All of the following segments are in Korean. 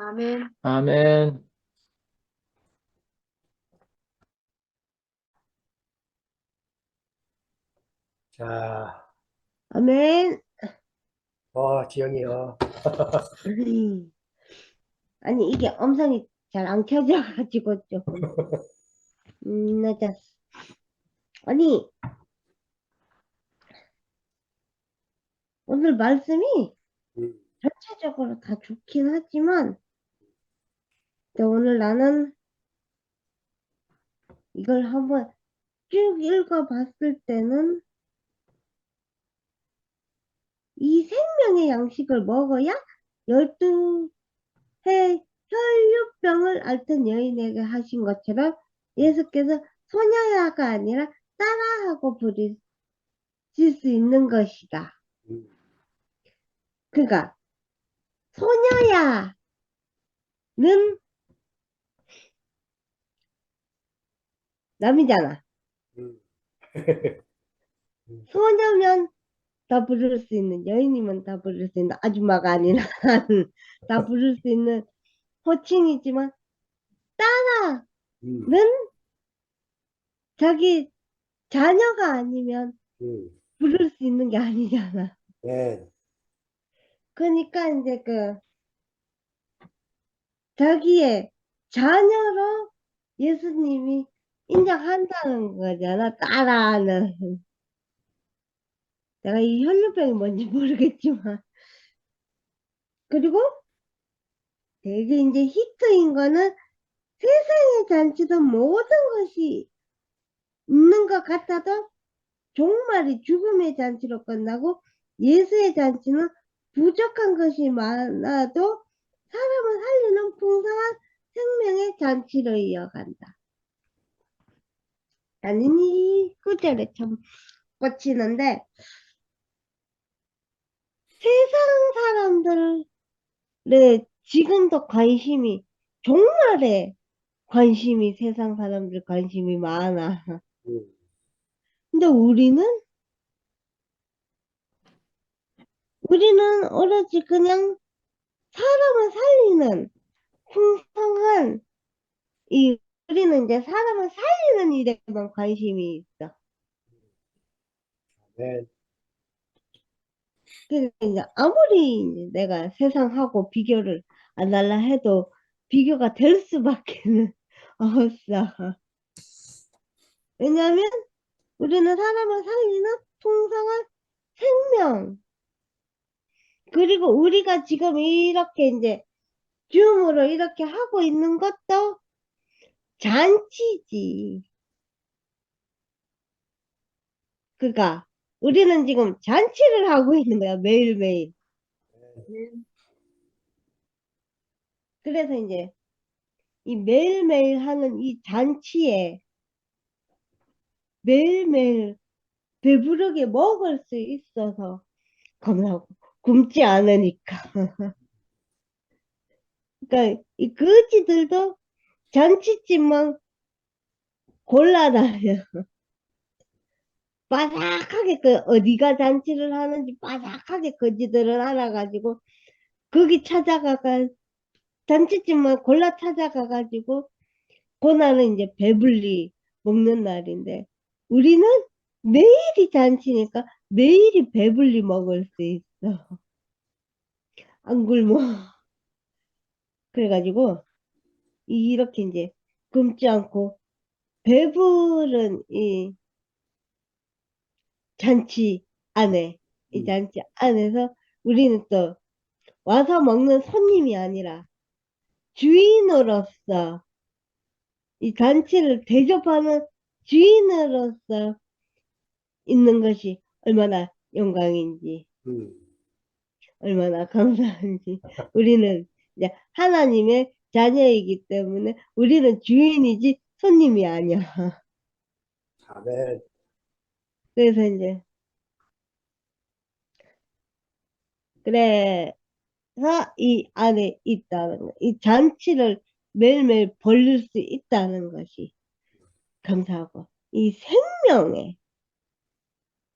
아멘. 아멘. 자, 아멘. 지영이요. 아니, 이게 음성이 잘 안 켜져가지고 조금, 늦었어. 아니, 오늘 말씀이 음, 전체적으로 다 좋긴 하지만, 근데 오늘 나는 이걸 한번 쭉 읽어봤을 때는 이 생명의 양식을 먹어야 12해 혈류병을 앓던 여인에게 하신 것처럼 예수께서 소녀야가 아니라 딸아하고 부르실 수 있는 것이다. 음, 그러니까 소녀야는 남이잖아. 음, 음, 소녀면 다 부를 수 있는, 여인이면 다 부를 수 있는, 아줌마가 아니라 다 부를 수 있는 호칭이지만 딸아는 음, 자기 자녀가 아니면 음. 부를 수 있는 게 아니잖아. 네, 그러니까 이제 자기의 자녀로 예수님이 인정한다는 거잖아. 딸아는. 내가 이 혈류병이 뭔지 모르겠지만. 그리고 되게 이제 히트인 거는 세상의 잔치도 모든 것이 있는 것 같아도 종말이 죽음의 잔치로 끝나고 예수의 잔치는 부족한 것이 많아도 사람을 살리는 풍성한 생명의 잔치로 이어간다. 나는 이 구절에 참 꽂히는데 세상 사람들의 지금도 관심이 종말에 관심이 세상 사람들 관심이 많아. 음, 근데 우리는 오로지 그냥 사람을 살리는 풍성한 우리는 이제 사람을 살리는 일에만 관심이 있어. 네, 그래서 이제 아무리 이제 내가 세상하고 비교를 안 할라 해도 비교가 될 수밖에는 없어. 왜냐하면 우리는 사람을 살리는 풍성한 생명. 그리고 우리가 지금 이렇게 이제 줌으로 이렇게 하고 있는 것도 잔치지. 그러니까 우리는 지금 잔치를 하고 있는 거야, 매일매일. 그래서 이제 이 매일매일 하는 이 잔치에 매일매일 배부르게 먹을 수 있어서 겁나고 굶지 않으니까. 그러니까 이 거지들도 잔치집만 골라다녀. 빠삭하게 어디가 잔치를 하는지 빠삭하게 거지들은 알아가지고 거기 찾아가가 잔치집만 골라 찾아가가지고 그날은 이제 배불리 먹는 날인데 우리는 매일이 잔치니까 매일이 배불리 먹을 수 있어. 안 굶어. 그래가지고 이렇게 이제 굶지 않고 배부른 이 잔치 안에 이 음, 잔치 안에서 우리는 또 와서 먹는 손님이 아니라 주인으로서 이 잔치를 대접하는 주인으로서 있는 것이 얼마나 영광인지 음. 얼마나 감사한지 우리는 이제 하나님의 자녀이기 때문에 우리는 주인이지 손님이 아니야. 아멘. 그래서 이제 그래서 이 안에 있다는 거, 이 잔치를 매일매일 벌릴 수 있다는 것이 감사하고 이 생명의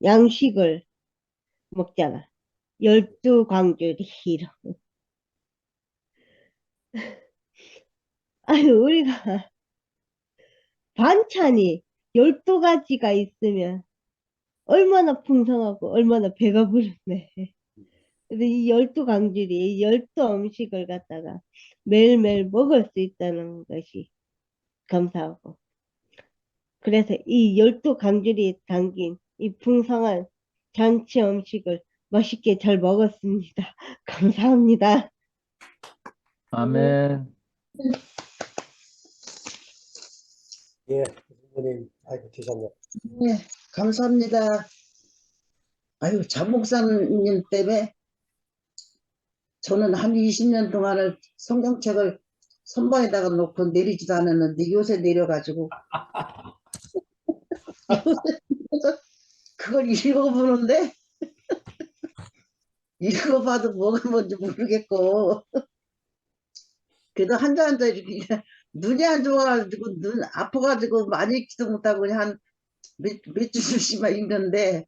양식을 먹잖아. 12 광주리로. 아니, 우리가 반찬이 12가지가 있으면 얼마나 풍성하고 얼마나 배가 부르네. 근데 이 12강줄이, 이 12음식을 갖다가 매일매일 먹을 수 있다는 것이 감사하고. 그래서 이 12강줄이 담긴 이 풍성한 잔치 음식을 맛있게 잘 먹었습니다. 감사합니다. 네. 아멘. 예, 선생님, 아이고, 계셨네. 네, 감사합니다. 아유, 장목사님 때문에 저는 한 20년 동안을 성경책을 선반에다가 놓고 내리지도 않았는데 요새 내려가지고 요새 그걸 읽어보는데 읽어봐도 뭐가 뭔지 모르겠고 그래도 한자 이렇게 눈이 안 좋아가지고 눈 아파가지고 많이 읽지도 못하고 그냥 한 몇 줄씩만 읽는데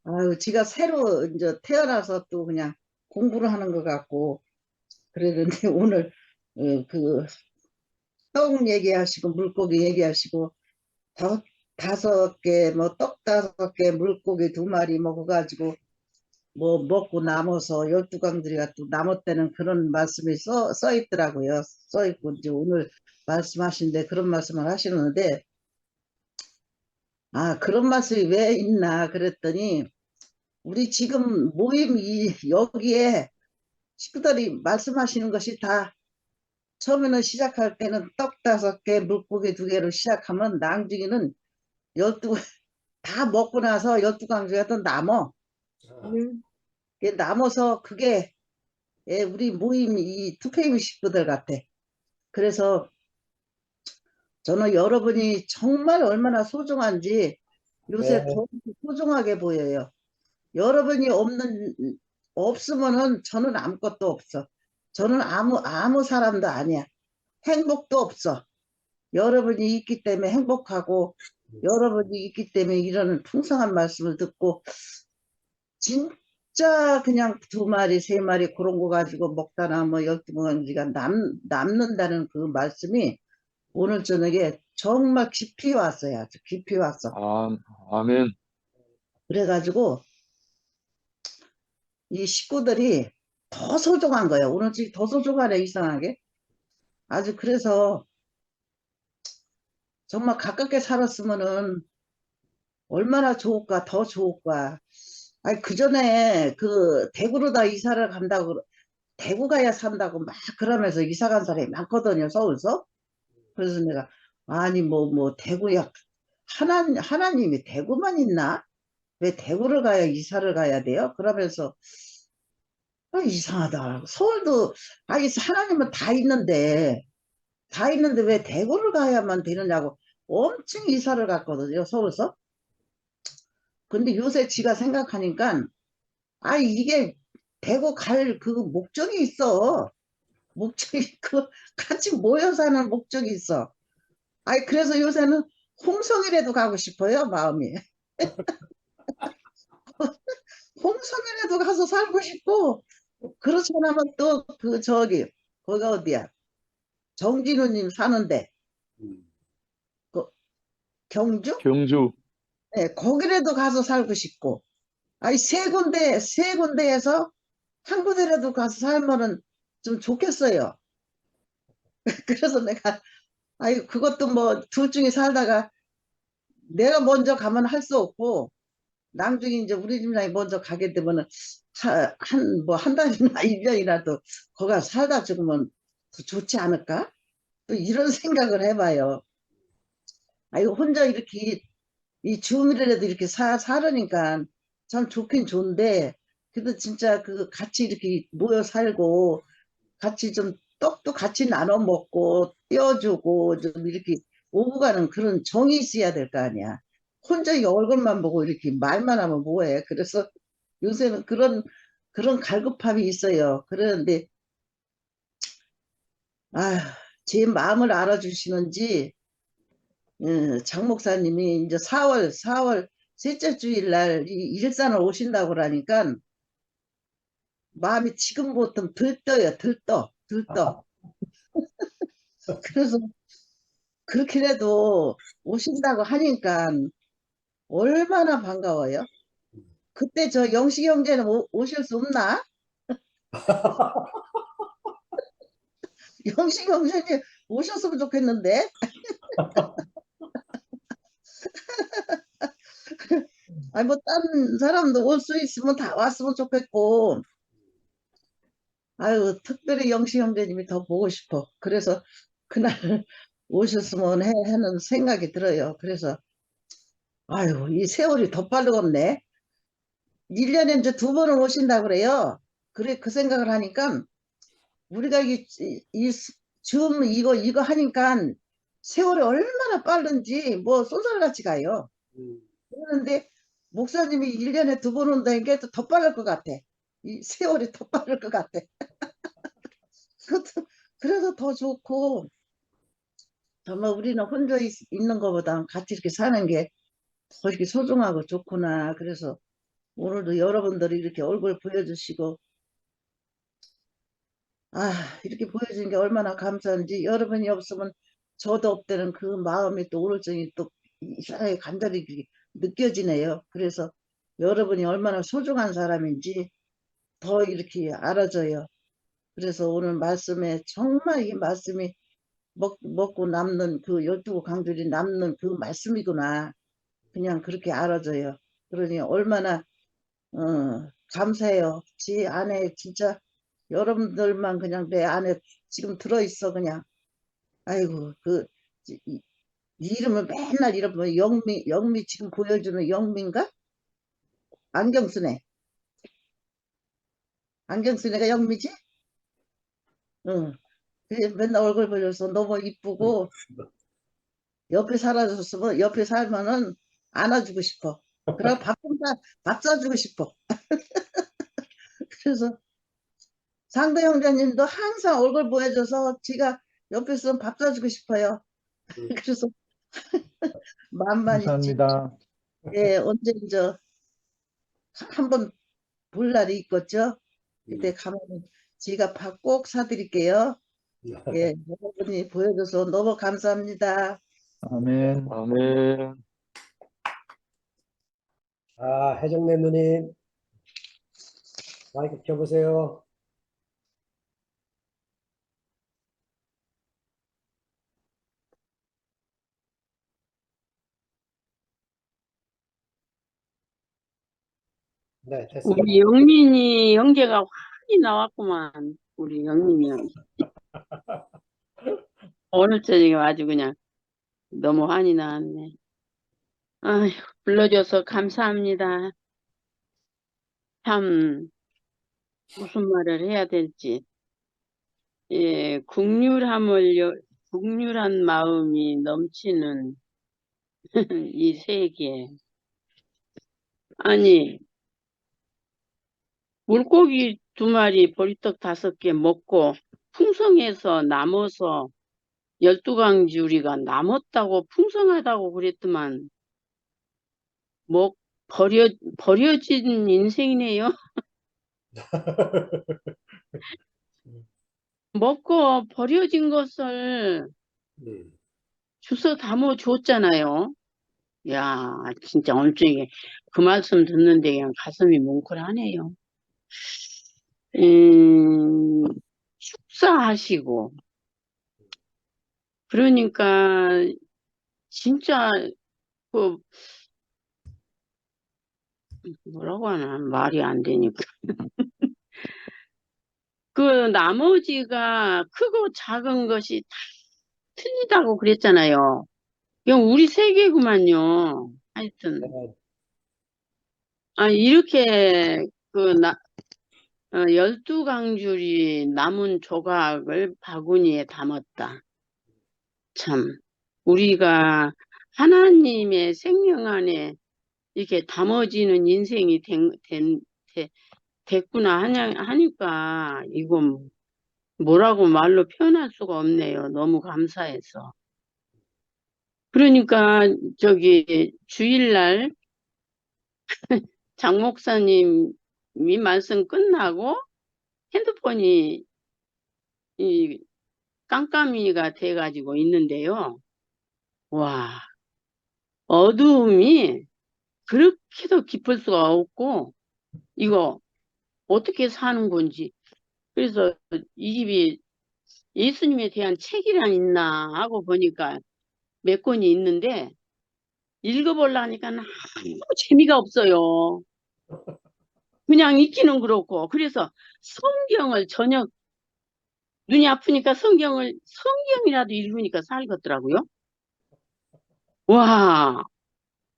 아유 지가 새로 이제 태어나서 또 그냥 공부를 하는 것 같고 그랬는데 오늘 그 떡 얘기하시고 물고기 얘기하시고 다섯 개 뭐 떡 5개 물고기 2마리 먹어가지고 뭐 먹고 남아서 12강들이가 또 남았다는 그런 말씀이 써 있더라고요. 써 있고 이제 오늘 말씀하신데 그런 말씀을 하시는데 아 그런 말씀이 왜 있나 그랬더니 우리 지금 모임 여기에 식구들이 말씀하시는 것이 다 처음에는 시작할 때는 떡 5개 물고기 2개로 시작하면 나중에는 12 다 먹고 나서 12강주가 또 남어. 음, 남아서 그게 우리 모임 이 투페임 식구들 같아. 그래서 저는 여러분이 정말 얼마나 소중한지 요새 네, 더 소중하게 보여요. 여러분이 없으면은 저는 아무것도 없어. 저는 아무 사람도 아니야. 행복도 없어. 여러분이 있기 때문에 행복하고 여러분이 있기 때문에 이런 풍성한 말씀을 듣고 진짜 그냥 2마리 3마리 그런 거 가지고 먹다나 뭐 12가지가 남는다는 그 말씀이 오늘 저녁에 정말 깊이 왔어요. 아주 깊이 왔어. 아멘. 그래가지고 이 식구들이 더 소중한 거예요. 오늘 지금 더 소중하네 이상하게. 아주 그래서 정말 가깝게 살았으면은 얼마나 좋을까 더 좋을까. 아니 그전에 그 대구로 다 이사를 간다고 대구 가야 산다고 막 그러면서 이사 간 사람이 많거든요 서울서. 그래서 내가 아니 뭐 대구야 하나님이 대구만 있나? 왜 대구를 가야 이사를 가야 돼요? 그러면서 이상하다. 서울도 아니 하나님은 다 있는데 왜 대구를 가야만 되느냐고 엄청 이사를 갔거든요 서울서. 근데 요새 지가 생각하니까 이게 대구 갈 그 목적이 있어. 목적이 그 같이 모여 사는 목적이 있어. 그래서 요새는 홍성이라도 가고 싶어요 마음이. 홍성이라도 가서 살고 싶고 그렇지 않으면 또 그 거기가 어디야 정진우님 사는데 음, 그 경주? 경주. 네, 거기라도 가서 살고 싶고 세 군데에서 한 군데라도 가서 살면은 좀 좋겠어요. 그래서 내가 그것도 뭐 둘 중에 살다가 내가 먼저 가면 할 수 없고 나중에 이제 우리 집사람이 먼저 가게 되면은 한 달이나 1년이라도 거기 가서 살다 죽으면 더 좋지 않을까? 또 이런 생각을 해봐요. 혼자 이렇게 이 주민이라도 이렇게 살으니까 참 좋긴 좋은데 그래도 진짜 그 같이 이렇게 모여 살고 같이 좀 떡도 같이 나눠 먹고 떼어주고 좀 이렇게 오고 가는 그런 정이 있어야 될 거 아니야. 혼자 이 얼굴만 보고 이렇게 말만 하면 뭐해. 그래서 요새는 그런 갈급함이 있어요. 그런데 제 마음을 알아주시는지 장 목사님이 이제 4월 셋째 주일 날 일산을 오신다고 그러니까 마음이 지금부터 들떠요. 들떠. 그래서 그렇게라도 오신다고 하니까 얼마나 반가워요. 그때 저 영식 형제는 오실 수 없나? 영식 형제님 오셨으면 좋겠는데. 아니 뭐 다른 사람도 올 수 있으면 다 왔으면 좋겠고. 아유 특별히 영식 형제님이 더 보고 싶어. 그래서 그날 오셨으면 해 하는 생각이 들어요. 그래서 아유 이 세월이 더 빠르겠네. 1년에 이제 2번을 오신다 그래요. 그래 그 생각을 하니까 우리가 줌 이거 하니까 세월이 얼마나 빠른지 뭐 쏜살같이 가요. 음, 그런데 목사님이 1년에 2번 온다는 게 더 빠를 것 같아. 이 세월이 더 빠를 것 같아. 그래서 더 좋고 정말 우리는 혼자 있는 것보다 같이 이렇게 사는 게 더 이렇게 소중하고 좋구나. 그래서 오늘도 여러분들이 이렇게 얼굴 보여주시고 아 이렇게 보여주는 게 얼마나 감사한지 여러분이 없으면 저도 없다는 그 마음이 또 우울증이 또 이상하게 간절히 느껴지네요. 그래서 여러분이 얼마나 소중한 사람인지 더 이렇게 알아져요. 그래서 오늘 말씀에 정말 이 말씀이 먹고 남는 그 12강줄이 남는 그 말씀이구나. 그냥 그렇게 알아져요. 그러니 얼마나 감사해요. 지 안에 진짜 여러분들만 그냥 내 안에 지금 들어있어 그냥. 아이고 그 이- 이름을 맨날 잃어버려. 영미 지금 보여주는 영미인가? 안경쓰네. 안경쓰네가 영미지? 응. 그래, 맨날 얼굴 보여서 너무 이쁘고 옆에 살아줬으면 옆에 살면은 안아주고 싶어. 그럼 밥 사주고 싶어. 그래서 상도 형제님도 항상 얼굴 보여줘서 지가 옆에 있으면 밥 사주고 싶어요. 음, 그래서 마음만 있지. 감사합니다. 예, 언제 저 한번 볼 날이 있겠죠. 그때 가면 지가 밥 꼭 사드릴게요. 예, 여러분이 보여줘서 너무 감사합니다. 아멘. 아멘. 아, 해정래 누님, 마이크 켜보세요. 네, 됐습니다. 우리 영민이 형제가 환히 나왔구만. 우리 영민이 형. 오늘 저녁에 아주 그냥 너무 환히 나왔네. 아휴, 불러줘서 감사합니다. 참, 무슨 말을 해야 될지. 예, 국률한 마음이 넘치는 이 세계. 아니, 물고기 2마리, 보리떡 5개 먹고, 풍성해서 남아서 12강주리가 남았다고 풍성하다고 그랬더만, 버려진 인생이네요. 먹고 버려진 것을 주워 담아 줬잖아요. 야, 진짜 얼중에 그 말씀 듣는데 그냥 가슴이 뭉클하네요. 축사하시고, 그러니까 진짜 그 뭐라고 하나 말이 안 되니까 그 나머지가 크고 작은 것이 다 틀리다고 그랬잖아요. 이건 우리 세계구만요. 하여튼 이렇게 그 12강줄이 남은 조각을 바구니에 담았다. 참 우리가 하나님의 생명 안에 이렇게 담아지는 인생이 됐구나 하니까 이건 뭐라고 말로 표현할 수가 없네요. 너무 감사해서. 그러니까 저기 주일날 장 목사님이 말씀 끝나고 핸드폰이 깜깜이가 돼가지고 있는데요. 와, 어두움이 그렇게도 깊을 수가 없고, 이거 어떻게 사는 건지. 그래서 이 집이 예수님에 대한 책이란 있나 하고 보니까 몇 권이 있는데, 읽어보려니까 아무 재미가 없어요. 그냥 읽기는 그렇고. 그래서 성경을 전혀, 눈이 아프니까 성경이라도 읽으니까 살겠더라고요. 와,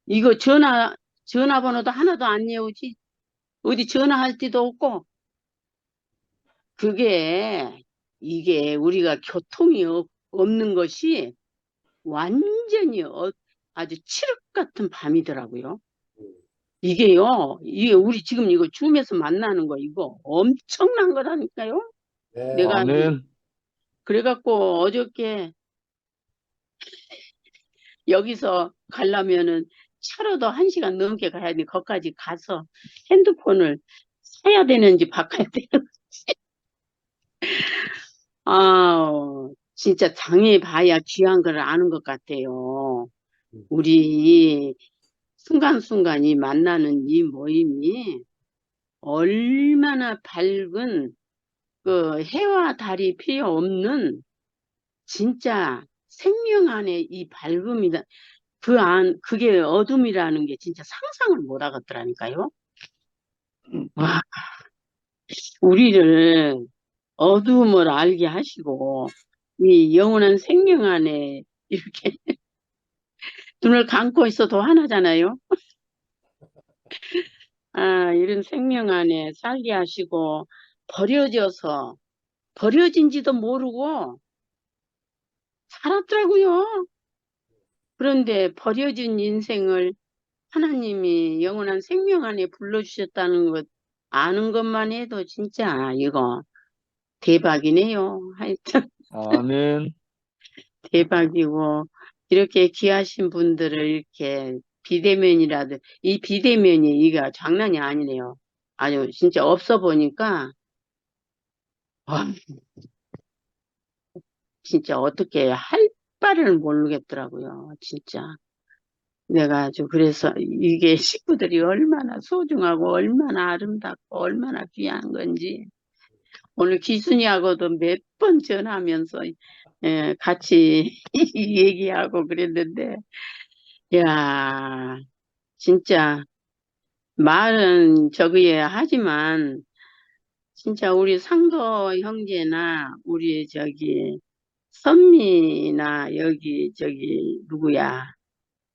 이거 전화번호도 하나도 안 외우지. 어디 전화할 데도 없고. 이게 우리가 교통이 없는 것이 완전히 아주 칠흑 같은 밤이더라고요. 이게 우리 지금 이거 줌에서 만나는 거 이거 엄청난 거라니까요. 네. 내가 아멘. 그래갖고 어저께 여기서 가려면은 차로도 1시간 넘게 가야 돼. 거기까지 가서 핸드폰을 사야 되는지 바꿔야 되는지. 진짜 당해봐야 귀한 걸 아는 것 같아요. 우리 순간순간이 만나는 이 모임이 얼마나 밝은 그 해와 달이 필요 없는 진짜 생명 안에 이 밝음이다. 그게 어둠이라는 게 진짜 상상을 못 하겠더라니까요. 와, 우리를 어둠을 알게 하시고, 이 영원한 생명 안에 이렇게 눈을 감고 있어도 하나잖아요. 이런 생명 안에 살게 하시고, 버려진지도 모르고 살았더라고요. 그런데 버려진 인생을 하나님이 영원한 생명 안에 불러주셨다는 것, 아는 것만 해도 진짜 이거 대박이네요. 하여튼 아멘. 대박이고, 이렇게 귀하신 분들을 이렇게 비대면이라도, 이 비대면이 이게 장난이 아니네요. 아주 진짜 없어 보니까, 와, 진짜 어떻게 할 바를 모르겠더라고요. 진짜. 내가 아주 그래서 이게 식구들이 얼마나 소중하고 얼마나 아름답고 얼마나 귀한 건지 오늘 기순이하고도 몇 번 전화하면서 같이 얘기하고 그랬는데 야 진짜 말은 저기에 하지만 진짜 우리 상도 형제나 우리 저기 선미나 여기 저기 누구야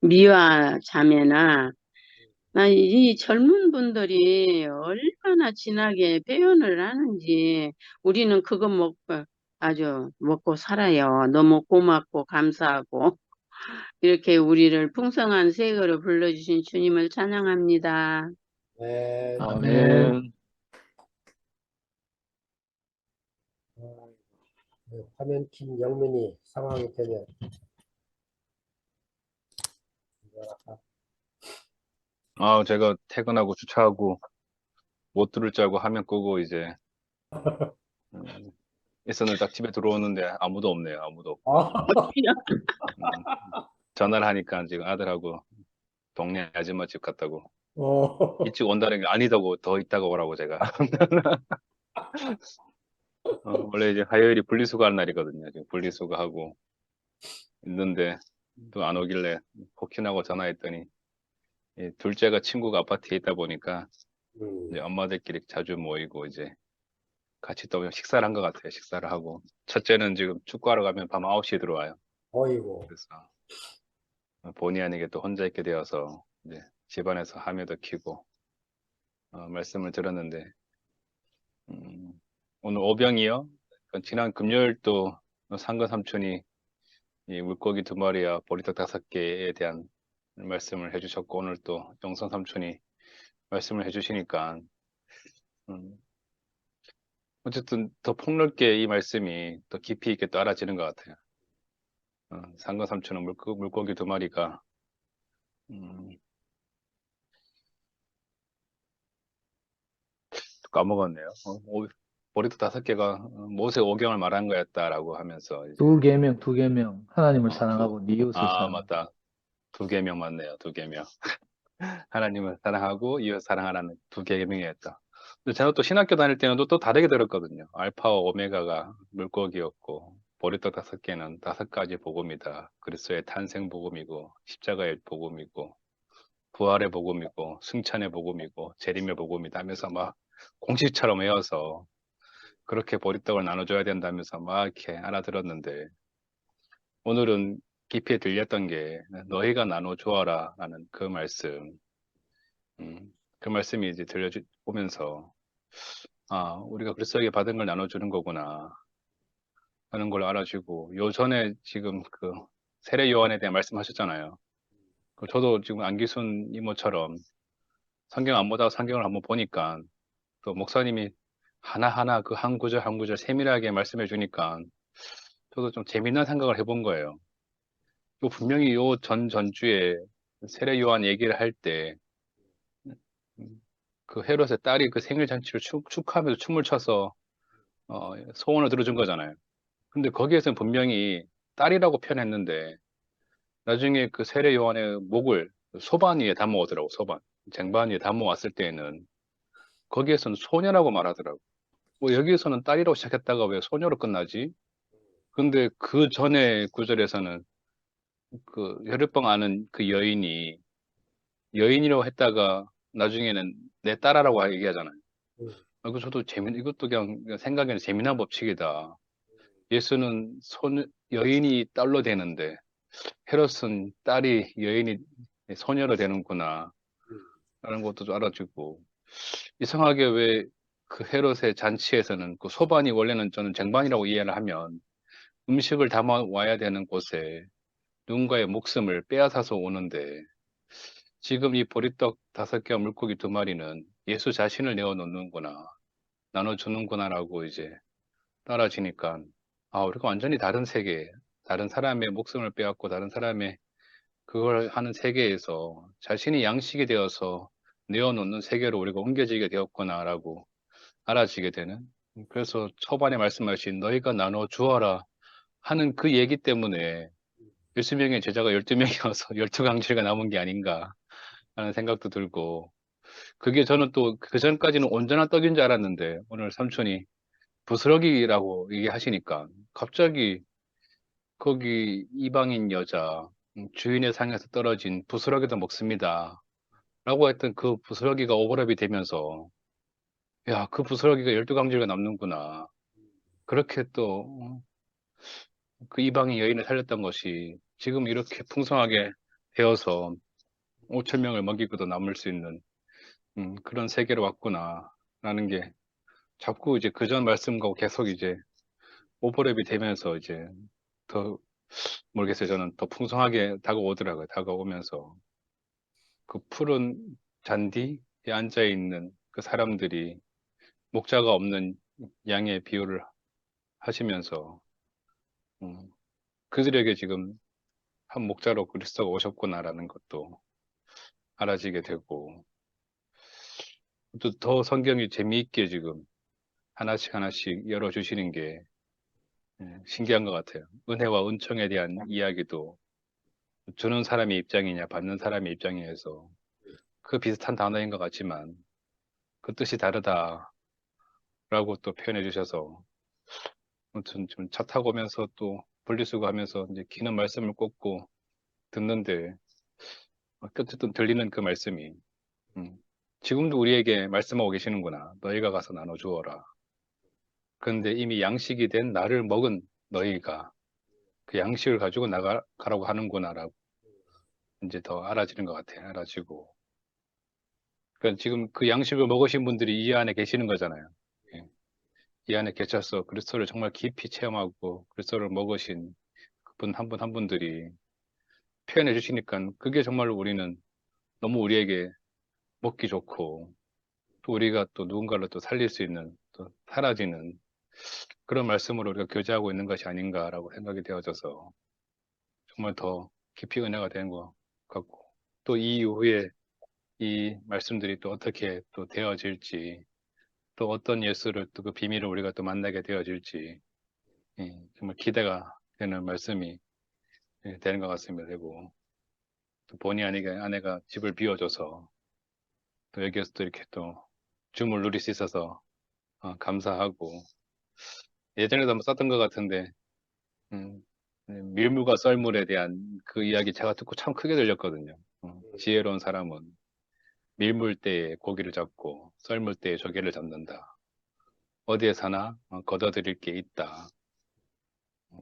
미화 자매나 이 젊은 분들이 얼마나 진하게 표현을 하는지 우리는 그거 먹고 아주 먹고 살아요. 너무 고맙고 감사하고 이렇게 우리를 풍성한 세계로 불러주신 주님을 찬양합니다. 네. 아멘. 네, 화면 킨 영민이 상황이 되면 제가 퇴근하고 주차하고 못 들을 줄 알고 화면 끄고 이제 있었는데 딱 집에 들어오는데 아무도 없네요. 아무도 없고. 전화를 하니까 지금 아들하고 동네 아줌마 집 갔다고. 일찍 온다는 게 아니다고 더 있다가 오라고 제가. 원래 이제 화요일이 분리수거할 날이거든요. 지금 분리수거하고 있는데 또 안 오길래 포킨하고 전화했더니 둘째가 친구가 아파트에 있다 보니까 이제 엄마들끼리 자주 모이고 이제 같이 또 식사를 한 것 같아요. 식사를 하고 첫째는 지금 축구하러 가면 밤 9시에 들어와요. 어이고. 그래서 본의 아니게 또 혼자 있게 되어서 이제 집안에서 하면도 키고 말씀을 들었는데 오늘 오병이요. 지난 금요일 또 상근 삼촌이 이 물고기 2마리와 보리떡 5개에 대한 말씀을 해주셨고 오늘 또 영선 삼촌이 말씀을 해주시니까 어쨌든 더 폭넓게 이 말씀이 더 깊이 있게 또 알아지는 것 같아요. 상근 삼촌은 물고기 2마리가 까먹었네요. 보리떡 5개가 모세 오경을 말한 거였다라고 하면서 이제 두 계명. 하나님을 사랑하고 네 이웃을 사랑하고. 맞다. 2계명 맞네요. 2계명. 하나님을 사랑하고 이웃 사랑하라는 2계명이었다. 근데 제가 또 신학교 다닐 때는 또 다르게 들었거든요. 알파와 오메가가 물고기였고 보리떡 5개는 5가지 복음이다. 그리스도의 탄생 복음이고 십자가의 복음이고 부활의 복음이고 승천의 복음이고 재림의 복음이다 하면서 막 공식처럼 외워서 그렇게 보리떡을 나눠줘야 된다면서 막 이렇게 알아들었는데 오늘은 깊이 들렸던 게 너희가 나눠 주어라 라는 그 말씀. 그 말씀이 이제 들려오면서 우리가 그리스도에게 받은 걸 나눠주는 거구나 하는 걸 알아주고 요 전에 지금 그 세례 요한에 대한 말씀하셨잖아요. 저도 지금 안기순 이모처럼 성경 안 보다가 성경을 한번 보니까 또 목사님이 하나하나 그 한 구절 한 구절 세밀하게 말씀해 주니까 저도 좀 재미난 생각을 해본 거예요. 분명히 요 전주에 세례 요한 얘기를 할 때 그 헤롯의 딸이 그 생일 잔치를 축하하면서 춤을 춰서 소원을 들어준 거잖아요. 근데 거기에서는 분명히 딸이라고 표현했는데 나중에 그 세례 요한의 목을 소반 위에 담아오더라고. 소반 쟁반 위에 담아왔을 때에는 거기에서는 소녀라고 말하더라고. 뭐 여기에서는 딸이라고 시작했다가 왜 소녀로 끝나지? 근데 그 전에 구절에서는 그 혈육병 앓은 그 여인이라고 했다가 나중에는 내 딸아라고 얘기하잖아요. 그 저도 이것도 그냥 생각에는 재미난 법칙이다. 예수는 여인이 딸로 되는데 헤롯은 딸이 여인이 소녀로 되는구나 라는 것도 좀 알아주고 이상하게 왜 그 헤롯의 잔치에서는 그 소반이 원래는 저는 쟁반이라고 이해를 하면 음식을 담아 와야 되는 곳에 누군가의 목숨을 빼앗아서 오는데 지금 이 보리떡 5개와 물고기 2마리는 예수 자신을 내어놓는구나 나눠주는구나라고 이제 따라지니까 우리가 완전히 다른 세계, 다른 사람의 목숨을 빼앗고 다른 사람의 그걸 하는 세계에서 자신이 양식이 되어서 내어놓는 세계로 우리가 옮겨지게 되었구나라고 알아지게 되는. 그래서 초반에 말씀하신 너희가 나눠 주어라 하는 그 얘기 때문에 12명의 제자가 12명이어서 12강질가 남은 게 아닌가 하는 생각도 들고 그게 저는 또 그 전까지는 온전한 떡인 줄 알았는데 오늘 삼촌이 부스러기라고 얘기하시니까 갑자기 거기 이방인 여자 주인의 상에서 떨어진 부스러기도 먹습니다. 라고 했던 그 부스러기가 오버랩이 되면서 야, 그 부스러기가 12강질가 남는구나. 그렇게 또 그 이방인 여인을 살렸던 것이 지금 이렇게 풍성하게 되어서 5천 명을 먹이고도 남을 수 있는 그런 세계로 왔구나. 라는 게 자꾸 이제 그전 말씀과 계속 이제 오버랩이 되면서 이제 더 모르겠어요. 저는 더 풍성하게 다가오더라고요. 다가오면서 그 푸른 잔디에 앉아 있는 그 사람들이 목자가 없는 양의 비유를 하시면서 그들에게 지금 한 목자로 그리스도가 오셨구나라는 것도 알아지게 되고 또 더 성경이 재미있게 지금 하나씩 하나씩 열어주시는 게 신기한 것 같아요. 은혜와 은총에 대한 이야기도 주는 사람의 입장이냐 받는 사람의 입장에서 그 비슷한 단어인 것 같지만 그 뜻이 다르다라고 또 표현해 주셔서 아무튼 좀 차 타고 오면서 또 분리수거하면서 이제 기는 말씀을 꽂고 듣는데 어쨌든 들리는 그 말씀이 지금도 우리에게 말씀하고 계시는구나. 너희가 가서 나눠 주어라. 그런데 이미 양식이 된 나를 먹은 너희가 그 양식을 가지고 나가라고 하는구나라고 이제 더 알아지는 것 같아요. 알아지고. 그러니까 지금 그 양식을 먹으신 분들이 이 안에 계시는 거잖아요. 예. 이 안에 계셔서 그리스도를 정말 깊이 체험하고 그리스도를 먹으신 그분 한 분 한 분들이 표현해 주시니까 그게 정말 우리는 너무 우리에게 먹기 좋고 또 우리가 또 누군가를 또 살릴 수 있는 또 사라지는 그런 말씀으로 우리가 교제하고 있는 것이 아닌가라고 생각이 되어져서 정말 더 깊이 은혜가 되는 것 같고 또 이 이후에 이 말씀들이 또 어떻게 또 되어질지 또 어떤 예수를 또 그 비밀을 우리가 또 만나게 되어질지 정말 기대가 되는 말씀이 되는 것 같습니다. 되고 또 본의 아니게 아내가 집을 비워줘서 또 여기에서 또 이렇게 또 줌을 누릴 수 있어서 감사하고 예전에도 한번 썼던 것 같은데 음, 밀물과 썰물에 대한 그 이야기 제가 듣고 참 크게 들렸거든요. 지혜로운 사람은 밀물 때에 고기를 잡고 썰물 때에 조개를 잡는다. 어디에 사나 거둬들일 게 있다.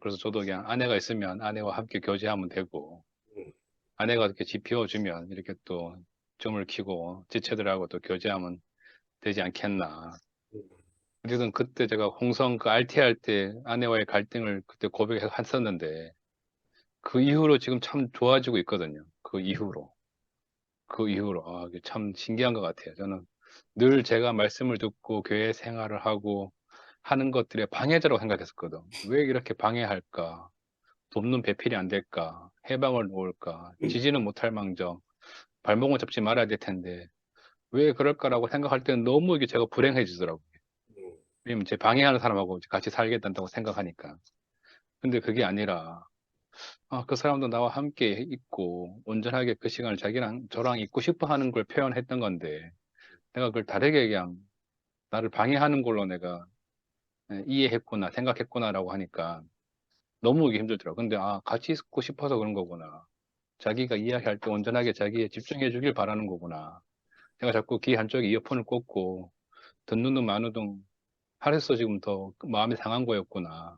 그래서 저도 그냥 아내가 있으면 아내와 함께 교제하면 되고 아내가 이렇게 집 비워주면 이렇게 또 점을 키고 지체들하고 또 교제하면 되지 않겠나. 어쨌든 그때 제가 홍성 그 RT 할 때 아내와의 갈등을 그때 고백했었는데 그 이후로 지금 참 좋아지고 있거든요. 그 이후로. 이게 참 신기한 것 같아요. 저는 늘 제가 말씀을 듣고 교회 생활을 하고 하는 것들의 방해자라고 생각했었거든. 왜 이렇게 방해할까? 돕는 배필이 안 될까? 해방을 놓을까? 지지는 못할 망정, 발목을 잡지 말아야 될 텐데, 왜 그럴까라고 생각할 때는 너무 이게 제가 불행해지더라고요. 왜냐면 제 방해하는 사람하고 같이 살겠다고 생각하니까. 근데 그게 아니라, 그 사람도 나와 함께 있고, 온전하게 그 시간을 자기랑, 저랑 있고 싶어 하는 걸 표현했던 건데, 내가 그걸 다르게 그냥, 나를 방해하는 걸로 내가 이해했구나, 생각했구나라고 하니까, 너무 이게 힘들더라고. 근데, 같이 있고 싶어서 그런 거구나. 자기가 이야기할 때 온전하게 자기에 집중해 주길 바라는 거구나. 내가 자꾸 귀 한쪽에 이어폰을 꽂고, 듣는 둥 마는 둥 하랬어 지금 더 마음이 상한 거였구나.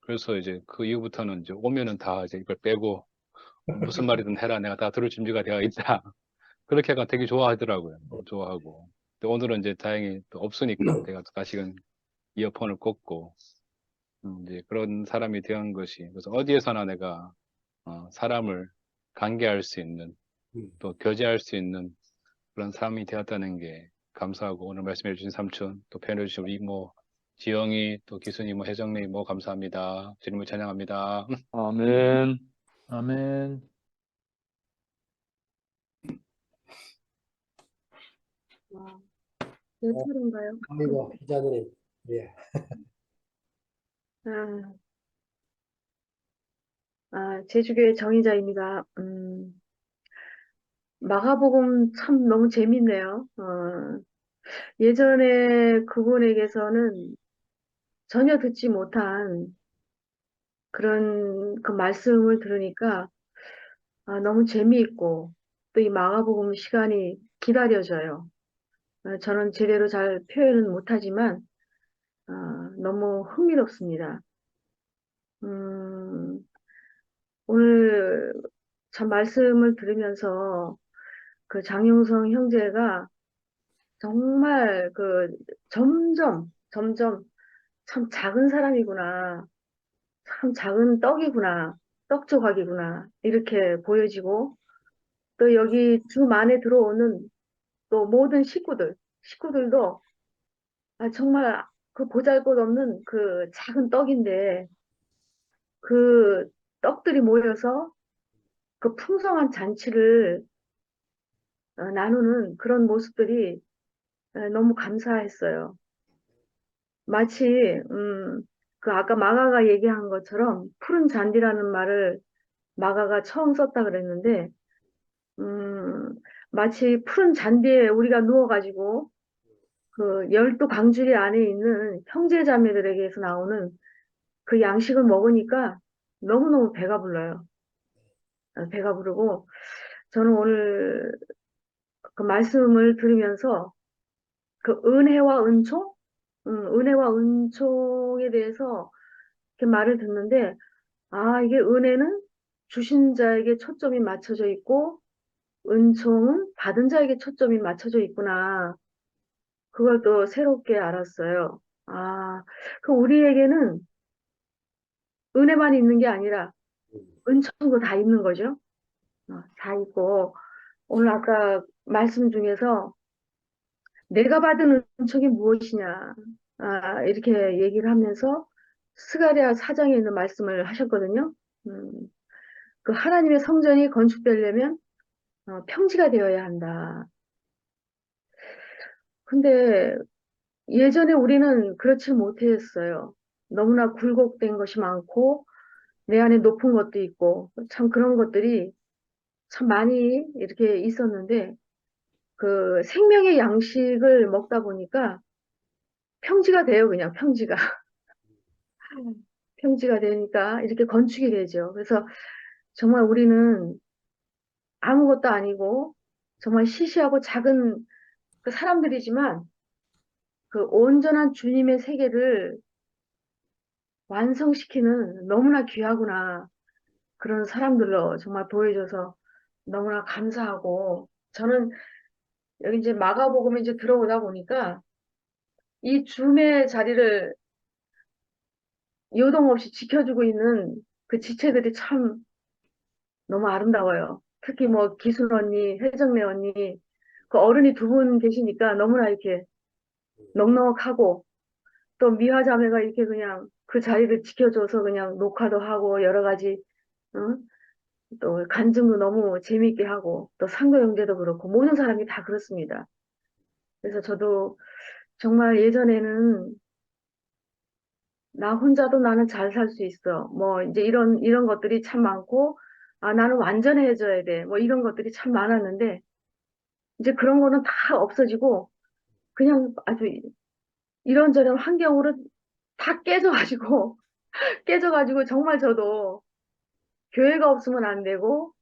그래서 이제 그 이후부터는 이제 오면은 다 이제 이걸 빼고, 무슨 말이든 해라. 내가 다 들을 준비가 되어 있다. 그렇게 하가 되게 좋아하더라고요. 너무 좋아하고. 근데 오늘은 이제 다행히 또 없으니까 내가 또 다시금 이어폰을 꽂고, 이제 그런 사람이 되는 것이, 그래서 어디에서나 내가 사람을 관계할 수 있는, 또 교제할 수 있는 그런 사람이 되었다는 게 감사하고, 오늘 말씀해 주신 삼촌, 또 표현해 주신 우리 이모, 지영이, 또 기순이 모, 혜정네 이모 감사합니다. 주님을 찬양합니다. 아멘. 아멘. 내 차례인가요? 아이고, 기자님. 예. 아, 제주교회 정의자입니다. 마가복음 참 너무 재밌네요. 예전에 그분에게서는 전혀 듣지 못한 그런 그 말씀을 들으니까 너무 재미있고 또 이 마가복음 시간이 기다려져요. 저는 제대로 잘 표현은 못하지만 너무 흥미롭습니다. 음, 오늘 참 말씀을 들으면서 그 장용성 형제가 정말 그 점점 참 작은 사람이구나. 참 작은 떡이구나. 떡조각이구나. 이렇게 보여지고 또 여기 주 안에 들어오는 또 모든 식구들도 정말 그 보잘것없는 그 작은 떡인데 그 떡들이 모여서 그 풍성한 잔치를 나누는 그런 모습들이 너무 감사했어요. 마치 그 아까 마가가 얘기한 것처럼 푸른 잔디라는 말을 마가가 처음 썼다 그랬는데 음, 마치 푸른 잔디에 우리가 누워가지고 그 열두 광주리 안에 있는 형제자매들에게서 나오는 그 양식을 먹으니까 너무너무 배가 불러요. 배가 부르고 저는 오늘 그 말씀을 들으면서 그 은혜와 은총, 은혜와 은총에 대해서 이렇게 말을 듣는데, 이게 은혜는 주신 자에게 초점이 맞춰져 있고, 은총은 받은 자에게 초점이 맞춰져 있구나. 그걸 또 새롭게 알았어요. 그 우리에게는 은혜만 있는 게 아니라 은총도 다 있는 거죠. 다 있고, 오늘 아까 말씀 중에서 내가 받은 은총이 무엇이냐, 이렇게 얘기를 하면서 스가랴 4장에 있는 말씀을 하셨거든요. 음, 그 하나님의 성전이 건축되려면 평지가 되어야 한다. 근데 예전에 우리는 그렇지 못했어요. 너무나 굴곡된 것이 많고, 내 안에 높은 것도 있고, 참 그런 것들이 참 많이 이렇게 있었는데, 그 생명의 양식을 먹다 보니까 평지가 돼요, 그냥 평지가. 평지가 되니까 이렇게 건축이 되죠. 그래서 정말 우리는 아무것도 아니고, 정말 시시하고 작은 그 사람들이지만, 그 온전한 주님의 세계를 완성시키는 너무나 귀하구나. 그런 사람들로 정말 보여줘서 너무나 감사하고, 저는 여기 이제 마가복음에 이제 들어오다 보니까 이 줌의 자리를 요동 없이 지켜주고 있는 그 지체들이 참 너무 아름다워요. 특히 뭐 기순 언니, 혜정래 언니, 그 어른이 두 분 계시니까 너무나 이렇게 넉넉하고, 또 미화 자매가 이렇게 그냥 그 자리를 지켜줘서 그냥 녹화도 하고 여러 가지, 응? 또 간증도 너무 재미있게 하고, 또 상도 형제도 그렇고 모든 사람이 다 그렇습니다. 그래서 저도 정말 예전에는 나 혼자도 나는 잘 살 수 있어. 뭐 이제 이런 것들이 참 많고, 아 나는 완전해져야 돼. 뭐 이런 것들이 참 많았는데 이제 그런 거는 다 없어지고 그냥 아주 이런저런 환경으로 다 깨져가지고 깨져가지고 정말 저도 교회가 없으면 안 되고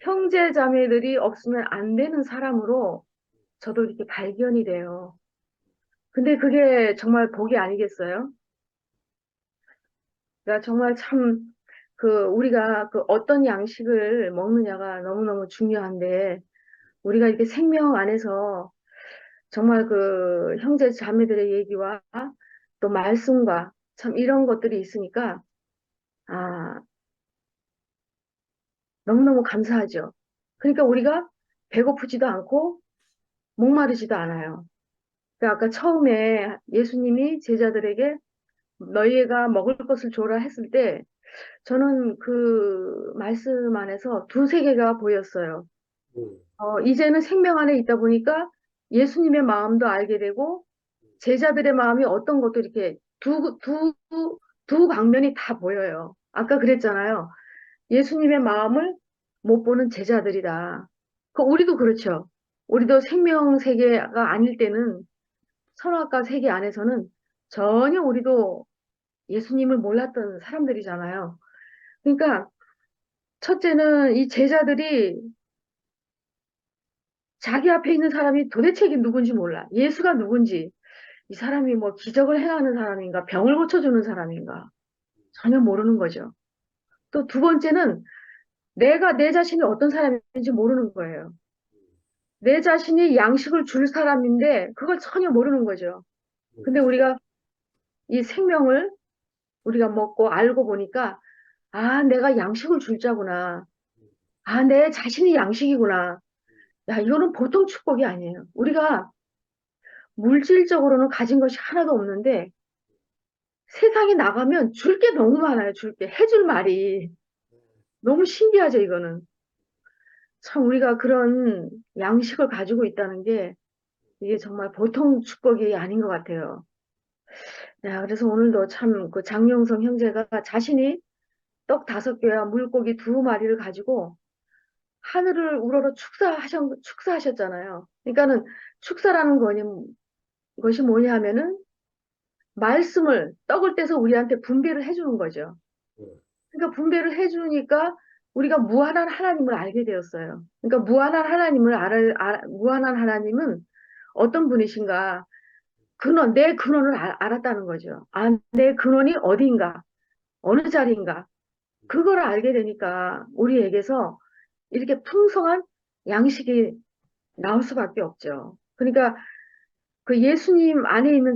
형제 자매들이 없으면 안 되는 사람으로 저도 이렇게 발견이 돼요. 근데 그게 정말 복이 아니겠어요? 그러니까 정말 참 그 우리가 그 어떤 양식을 먹느냐가 너무너무 중요한데, 우리가 이렇게 생명 안에서 정말 그 형제 자매들의 얘기와 또 말씀과 참 이런 것들이 있으니까 아 너무너무 감사하죠. 그러니까 우리가 배고프지도 않고 목마르지도 않아요. 그러니까 아까 처음에 예수님이 제자들에게 너희가 먹을 것을 줘라 했을 때 저는 그 말씀 안에서 두세 개가 보였어요. 이제는 생명 안에 있다 보니까 예수님의 마음도 알게 되고 제자들의 마음이 어떤 것도 이렇게 두 방면이 다 보여요. 아까 그랬잖아요. 예수님의 마음을 못 보는 제자들이다. 그 우리도 그렇죠. 우리도 생명 세계가 아닐 때는 선악과 세계 안에서는 전혀 우리도 예수님을 몰랐던 사람들이잖아요. 그러니까 첫째는 이 제자들이 자기 앞에 있는 사람이 도대체 이게 누군지 몰라. 예수가 누군지, 이 사람이 뭐 기적을 행하는 사람인가, 병을 고쳐주는 사람인가, 전혀 모르는 거죠. 또 두 번째는 내가 내 자신이 어떤 사람인지 모르는 거예요. 내 자신이 양식을 줄 사람인데 그걸 전혀 모르는 거죠. 근데 우리가 이 생명을 우리가 먹고 알고 보니까 아, 내가 양식을 줄 자구나. 아, 내 자신이 양식이구나. 야, 이거는 보통 축복이 아니에요. 우리가 물질적으로는 가진 것이 하나도 없는데 세상에 나가면 줄 게 너무 많아요. 줄 게. 해줄 말이. 너무 신기하죠, 이거는. 참 우리가 그런 양식을 가지고 있다는 게 이게 정말 보통 축복이 아닌 것 같아요. 야, 그래서 오늘도 참 그 장영성 형제가 자신이 떡 5개와 물고기 2마리를 가지고 하늘을 우러러 축사하셨잖아요. 그러니까는 축사라는 것이 뭐냐 하면은 말씀을 떡을 떼서 우리한테 분배를 해주는 거죠. 그러니까 분배를 해주니까 우리가 무한한 하나님을 알게 되었어요. 그러니까 무한한 하나님은 어떤 분이신가? 내 근원을 알았다는 거죠. 아, 내 근원이 어디인가? 어느 자리인가? 그걸 알게 되니까 우리에게서 이렇게 풍성한 양식이 나올 수밖에 없죠. 그러니까 그 예수님 안에 있는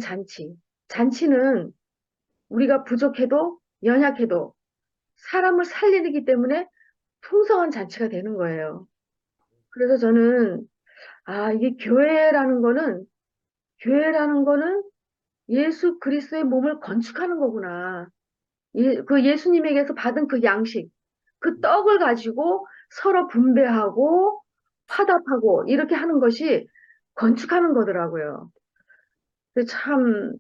잔치는 우리가 부족해도 연약해도 사람을 살리기 때문에 풍성한 잔치가 되는 거예요. 그래서 저는 아, 이게 교회라는 거는 예수 그리스도의 몸을 건축하는 거구나. 그 예수님에게서 받은 그 양식, 그 떡을 가지고 서로 분배하고 화답하고 이렇게 하는 것이 건축하는 거더라고요. 근데 참,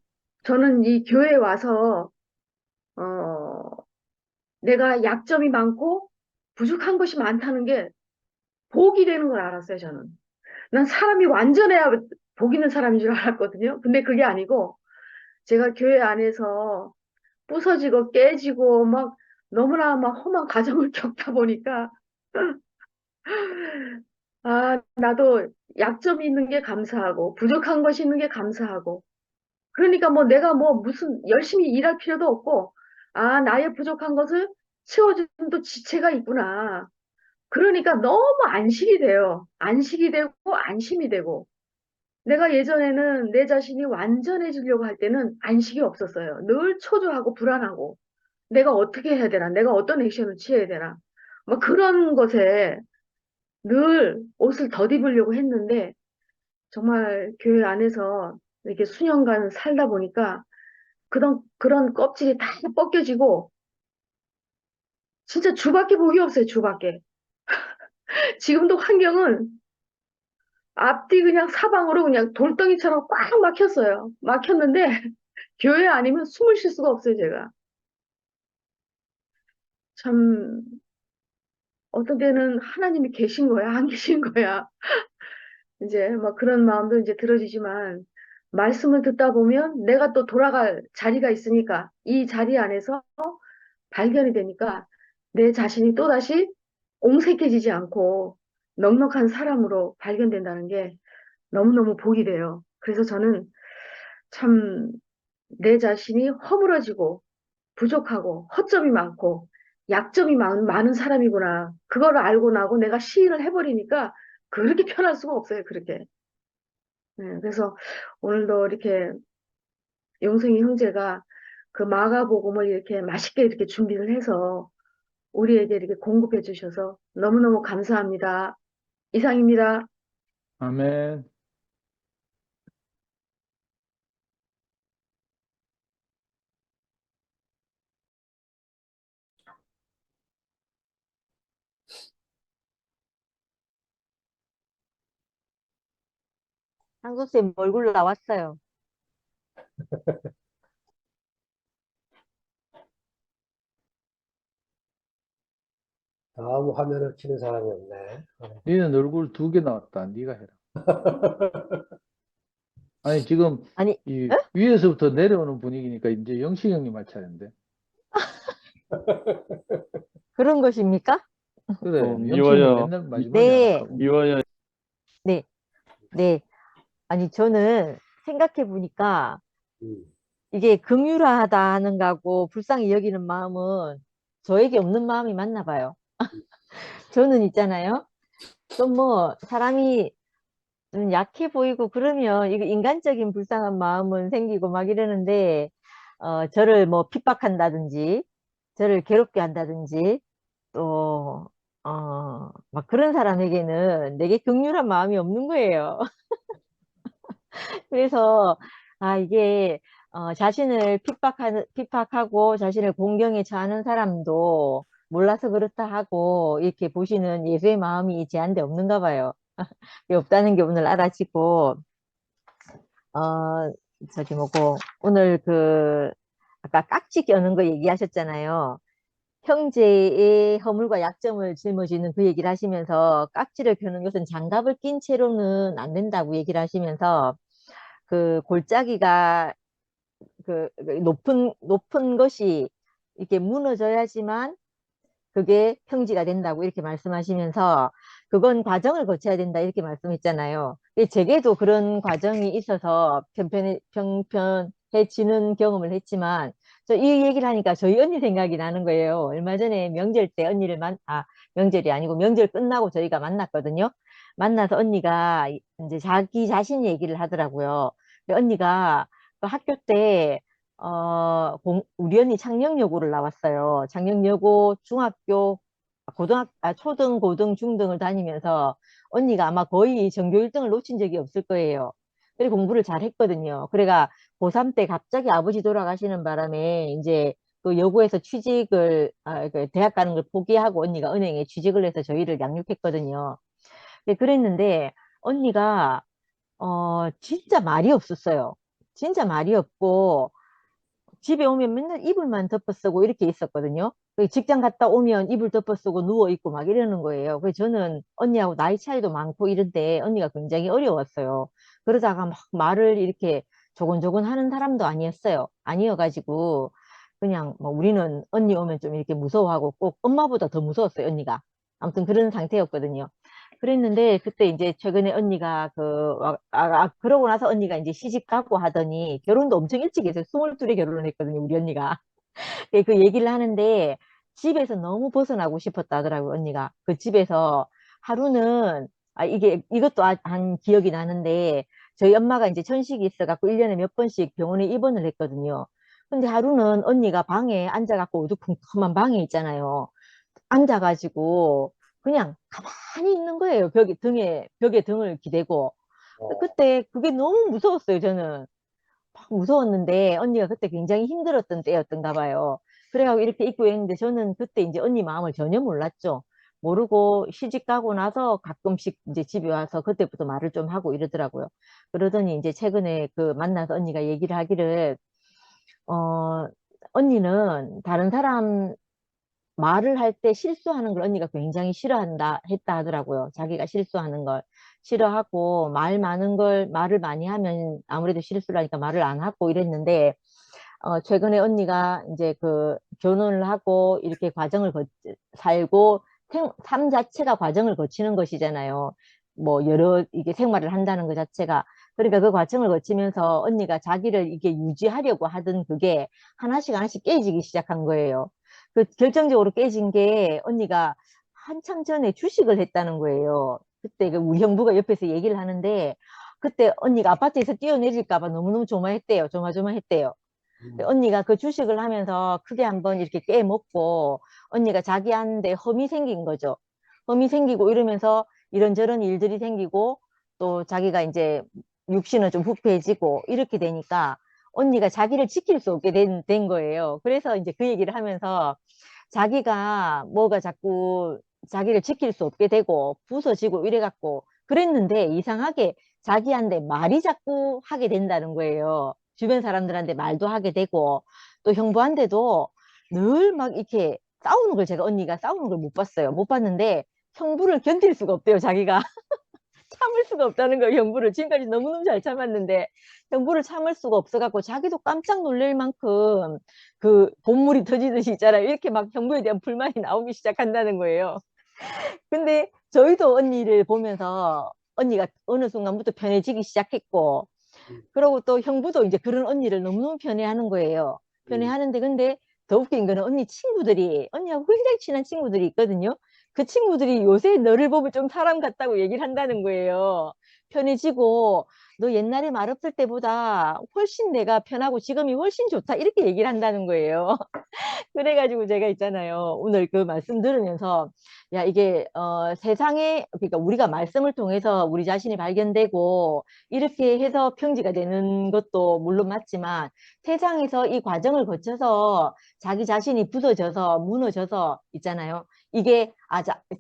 저는 이 교회에 와서, 내가 약점이 많고 부족한 것이 많다는 게 복이 되는 걸 알았어요, 저는. 난 사람이 완전해야 복 있는 사람인 줄 알았거든요. 근데 그게 아니고, 제가 교회 안에서 부서지고 깨지고 막 너무나 막 험한 과정을 겪다 보니까, 아, 나도 약점이 있는 게 감사하고, 부족한 것이 있는 게 감사하고, 그러니까 뭐 내가 뭐 무슨 열심히 일할 필요도 없고, 아, 나의 부족한 것을 채워주는 또 지체가 있구나. 그러니까 너무 안식이 돼요. 안식이 되고 안심이 되고. 내가 예전에는 내 자신이 완전해지려고 할 때는 안식이 없었어요. 늘 초조하고 불안하고, 내가 어떻게 해야 되나, 내가 어떤 액션을 취해야 되나, 뭐 그런 것에 늘 옷을 덧입으려고 했는데, 정말 교회 안에서 이렇게 수년간 살다 보니까 그런 껍질이 다 벗겨지고, 진짜 주밖에 복이 없어요, 주밖에. 지금도 환경은 앞뒤 그냥 사방으로 그냥 돌덩이처럼 꽉 막혔어요. 막혔는데, 교회 아니면 숨을 쉴 수가 없어요, 제가. 참, 어떤 때는 하나님이 계신 거야, 안 계신 거야. 이제 막 그런 마음도 이제 들어지지만, 말씀을 듣다 보면 내가 또 돌아갈 자리가 있으니까, 이 자리 안에서 발견이 되니까 내 자신이 또다시 옹색해지지 않고 넉넉한 사람으로 발견된다는 게 너무너무 복이 돼요. 그래서 저는 참 내 자신이 허물어지고 부족하고 허점이 많고 약점이 많은 사람이구나. 그걸 알고 나고 내가 시인을 해버리니까 그렇게 편할 수가 없어요. 그렇게. 네, 그래서 오늘도 이렇게 용성이 형제가 그 마가복음을 이렇게 맛있게 이렇게 준비를 해서 우리에게 이렇게 공급해 주셔서 너무너무 감사합니다. 이상입니다. 아멘. 한국쌤 얼굴 나왔어요. 다음 화면을 키는 사람이 없네. 니는 얼굴 2개 나왔다. 네가 해라. 아니, 지금 아니, 이 에? 위에서부터 내려오는 분위기니까 이제 영식 형님 할 차례인데. 그런 것입니까? 그래, 영식 형님 이원영, 맨날 마지막에 네, 하고. 이원영, 네, 네. 아니, 저는 생각해 보니까 음. 이게 긍휼하다 하는 거하고 불쌍히 여기는 마음은 저에게 없는 마음이 맞나 봐요. 저는 있잖아요. 좀 뭐 사람이 좀 약해 보이고 그러면 이거 인간적인 불쌍한 마음은 생기고 막 이러는데 저를 뭐 핍박한다든지 저를 괴롭게 한다든지 또 막 그런 사람에게는 내게 긍휼한 마음이 없는 거예요. 그래서 이게 자신을 핍박하고 자신을 공경에 처하는 사람도 몰라서 그렇다 하고 이렇게 보시는 예수의 마음이 제한데 없는가 봐요. 없다는 게 오늘 알아지고 저기 뭐고 오늘 그 아까 깍지 껴는 거 얘기하셨잖아요. 형제의 허물과 약점을 짊어지는 그 얘기를 하시면서 깍지를 껴는 것은 장갑을 낀 채로는 안 된다고 얘기를 하시면서 그 골짜기가 그 높은 것이 이렇게 무너져야지만 그게 평지가 된다고 이렇게 말씀하시면서 그건 과정을 거쳐야 된다 이렇게 말씀했잖아요. 제게도 그런 과정이 있어서 평편해지는 경험을 했지만 저 이 얘기를 하니까 저희 언니 생각이 나는 거예요. 얼마 전에 명절 때 명절이 아니고 명절 끝나고 저희가 만났거든요. 만나서 언니가 이제 자기 자신 얘기를 하더라고요. 근데 언니가 그 학교 때 우리 언니 창녕여고를 나왔어요. 창녕여고 중학교, 초등, 고등, 중등을 다니면서 언니가 아마 거의 전교 1등을 놓친 적이 없을 거예요. 그리고 공부를 잘 했거든요. 그래가 고3 때 갑자기 아버지 돌아가시는 바람에 이제 그 여고에서 그 대학 가는 걸 포기하고 언니가 은행에 취직을 해서 저희를 양육했거든요. 그랬는데 언니가 진짜 말이 없었어요. 진짜 말이 없고 집에 오면 맨날 이불만 덮어 쓰고 이렇게 있었거든요. 직장 갔다 오면 이불 덮어 쓰고 누워 있고 막 이러는 거예요. 그래서 저는 언니하고 나이 차이도 많고 이런데 언니가 굉장히 어려웠어요. 그러다가 막 말을 이렇게 조곤조곤 하는 사람도 아니었어요. 아니어가지고 그냥 뭐 우리는 언니 오면 좀 이렇게 무서워하고 꼭 엄마보다 더 무서웠어요, 언니가. 아무튼 그런 상태였거든요. 그랬는데 그때 이제 최근에 언니가 그러고 나서 언니가 이제 시집 가고 하더니 결혼도 엄청 일찍 했어요. 22에 결혼을 했거든요, 우리 언니가. 그 얘기를 하는데 집에서 너무 벗어나고 싶었다 하더라고요, 언니가. 그 집에서 하루는 이것도 한 기억이 나는데 저희 엄마가 이제 천식이 있어갖고 1년에 몇 번씩 병원에 입원을 했거든요. 근데 하루는 언니가 방에 앉아갖고 어두컴컴한 방에 있잖아요. 앉아가지고 그냥 가만히 있는 거예요. 벽에 등을 기대고. 그때 그게 너무 무서웠어요, 저는. 막 무서웠는데 언니가 그때 굉장히 힘들었던 때였던가 봐요. 그래가지고 이렇게 입고 했는데 저는 그때 이제 언니 마음을 전혀 몰랐죠. 모르고 시집 가고 나서 가끔씩 이제 집에 와서 그때부터 말을 좀 하고 이러더라고요. 그러더니 이제 최근에 그 만나서 언니가 얘기를 하기를, 어, 언니는 다른 사람 말을 할 때 실수하는 걸 언니가 굉장히 했다 하더라고요. 자기가 실수하는 걸 싫어하고 말을 많이 하면 아무래도 실수를 하니까 말을 안 하고 이랬는데, 최근에 언니가 이제 그 결혼을 하고 이렇게 살고 삶 자체가 과정을 거치는 것이잖아요. 뭐 이게 생활을 한다는 것 자체가. 그러니까 그 과정을 거치면서 언니가 자기를 이게 유지하려고 하던 그게 하나씩 하나씩 깨지기 시작한 거예요. 그 결정적으로 깨진 게 언니가 한참 전에 주식을 했다는 거예요. 그때 우리 형부가 옆에서 얘기를 하는데 그때 언니가 아파트에서 뛰어내릴까 봐 너무너무 조마조마했대요. 언니가 그 주식을 하면서 크게 한번 이렇게 깨먹고 언니가 자기한테 험이 생긴 거죠. 험이 생기고 이러면서 이런저런 일들이 생기고 또 자기가 이제 육신은 좀 부패해지고 이렇게 되니까 언니가 자기를 지킬 수 없게 된 거예요. 그래서 이제 그 얘기를 하면서 자기가 뭐가 자꾸 자기를 지킬 수 없게 되고 부서지고 이래갖고 그랬는데 이상하게 자기한테 말이 자꾸 하게 된다는 거예요. 주변 사람들한테 말도 하게 되고 또 형부한테도 늘 막 이렇게 싸우는 걸 제가 언니가 싸우는 걸 못 봤어요. 못 봤는데 형부를 견딜 수가 없대요, 자기가. 참을 수가 없다는 거예요, 형부를. 지금까지 너무너무 잘 참았는데 형부를 참을 수가 없어갖고 자기도 깜짝 놀랄 만큼 그 본물이 터지듯이 있잖아요. 이렇게 막 형부에 대한 불만이 나오기 시작한다는 거예요. 근데 저희도 언니를 보면서 언니가 어느 순간부터 편해지기 시작했고 그러고 또 형부도 이제 그런 언니를 너무너무 편애하는 거예요. 편애하는데 근데 더 웃긴 거는 언니하고 굉장히 친한 친구들이 있거든요. 그 친구들이 요새 너를 보면 좀 사람 같다고 얘기를 한다는 거예요. 편해지고 너 옛날에 말 없을 때보다 훨씬 내가 편하고 지금이 훨씬 좋다 이렇게 얘기를 한다는 거예요. 그래가지고 제가 있잖아요. 오늘 그 말씀 들으면서, 야, 이게, 세상에, 그러니까 우리가 말씀을 통해서 우리 자신이 발견되고, 이렇게 해서 평지가 되는 것도 물론 맞지만, 세상에서 이 과정을 거쳐서 자기 자신이 부서져서, 무너져서 있잖아요. 이게,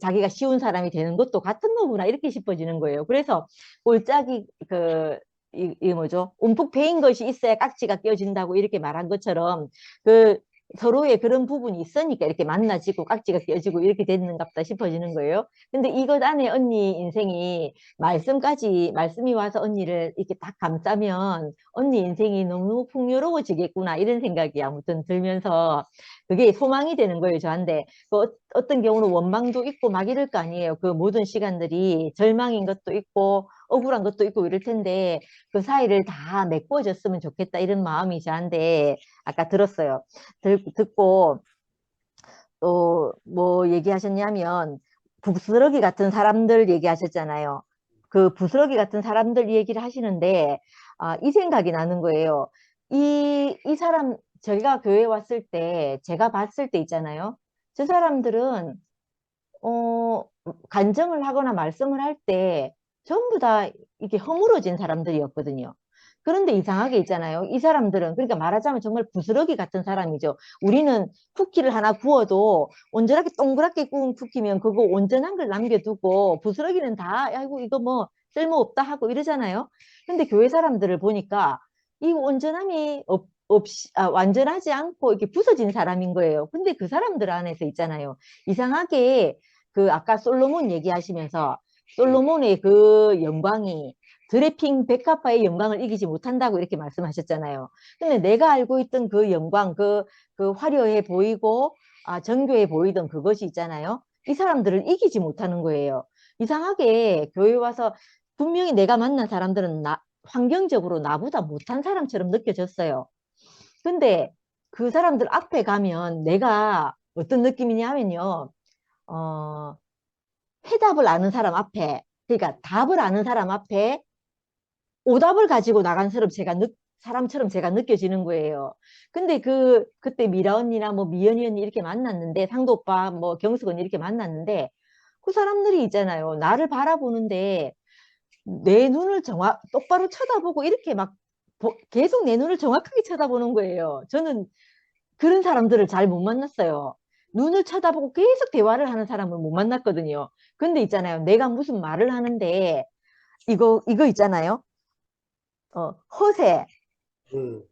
자기가 쉬운 사람이 되는 것도 같은 거구나, 이렇게 싶어지는 거예요. 그래서, 골짜기, 이 뭐죠? 움푹 패인 것이 있어야 깍지가 껴진다고 이렇게 말한 것처럼, 서로의 그런 부분이 있으니까 이렇게 만나지고 깍지가 껴지고 이렇게 됐는가 보다 싶어지는 거예요. 근데 이것 안에 언니 인생이 말씀이 와서 언니를 이렇게 딱 감싸면 언니 인생이 너무 풍요로워지겠구나 이런 생각이 아무튼 들면서 그게 소망이 되는 거예요, 저한테. 어떤 경우는 원망도 있고 막 이럴 거 아니에요. 그 모든 시간들이 절망인 것도 있고 억울한 것도 있고 이럴 텐데 그 사이를 다 메꿔줬으면 좋겠다 이런 마음이 저한테 아까 들었어요. 듣고 또 뭐 얘기하셨냐면 부스러기 같은 사람들 얘기하셨잖아요. 그 부스러기 같은 사람들 얘기를 하시는데 이 생각이 나는 거예요. 이 사람 저희가 교회 왔을 때 제가 봤을 때 있잖아요. 저 사람들은 간증을 하거나 말씀을 할 때 전부 다 이게 허물어진 사람들이었거든요. 그런데 이상하게 있잖아요. 이 사람들은 그러니까 말하자면 정말 부스러기 같은 사람이죠. 우리는 쿠키를 하나 구워도 온전하게 동그랗게 구운 쿠키면 그거 온전한 걸 남겨두고 부스러기는 다 아이고 이거 뭐 쓸모없다 하고 이러잖아요. 근데 교회 사람들을 보니까 이 온전함이 완전하지 않고 이렇게 부서진 사람인 거예요. 근데 그 사람들 안에서 있잖아요. 이상하게 그 아까 솔로몬 얘기하시면서 솔로몬의 그 영광이 드레핑 백합화의 영광을 이기지 못한다고 이렇게 말씀하셨잖아요. 근데 내가 알고 있던 그 영광, 그 화려해 보이고 정교해 보이던 그것이 있잖아요. 이 사람들을 이기지 못하는 거예요. 이상하게 교회 와서 분명히 내가 만난 사람들은 환경적으로 나보다 못한 사람처럼 느껴졌어요. 근데 그 사람들 앞에 가면 내가 어떤 느낌이냐 하면요. 해답을 아는 사람 앞에, 그러니까 답을 아는 사람 앞에 오답을 가지고 나간 사람처럼 제가 느껴지는 거예요. 근데 그때 미라 언니나 뭐 미연이 언니 이렇게 만났는데, 상도 오빠, 뭐 경숙 언니 이렇게 만났는데, 그 사람들이 있잖아요. 나를 바라보는데, 내 눈을 똑바로 쳐다보고 이렇게 막 계속 내 눈을 정확하게 쳐다보는 거예요. 저는 그런 사람들을 잘 못 만났어요. 눈을 쳐다보고 계속 대화를 하는 사람을 못 만났거든요. 근데 있잖아요. 내가 무슨 말을 하는데 이거 있잖아요. 허세, 음,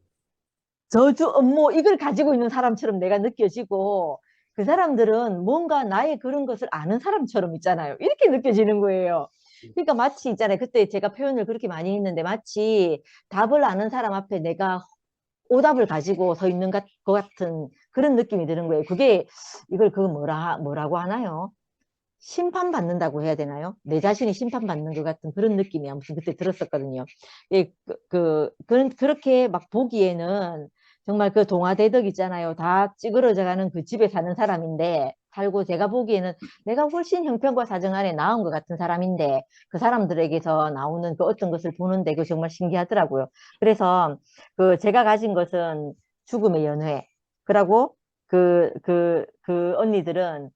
저주, 업무 이걸 가지고 있는 사람처럼 내가 느껴지고 그 사람들은 뭔가 나의 그런 것을 아는 사람처럼 있잖아요. 이렇게 느껴지는 거예요. 그러니까 마치 있잖아요. 그때 제가 표현을 그렇게 많이 했는데 마치 답을 아는 사람 앞에 내가 오답을 가지고 서 있는 것 같은 그런 느낌이 드는 거예요. 그거 뭐라고 하나요? 심판받는다고 해야 되나요? 내 자신이 심판받는 것 같은 그런 느낌이 아무튼 그때 들었었거든요. 예, 그렇게 막 보기에는 정말 그 동화대덕 있잖아요. 다 찌그러져 가는 그 집에 사는 사람인데, 살고 제가 보기에는 내가 훨씬 형편과 사정 안에 나은 것 같은 사람인데, 그 사람들에게서 나오는 그 어떤 것을 보는데 그 정말 신기하더라고요. 그래서 제가 가진 것은 죽음의 연회. 그러고 그 언니들은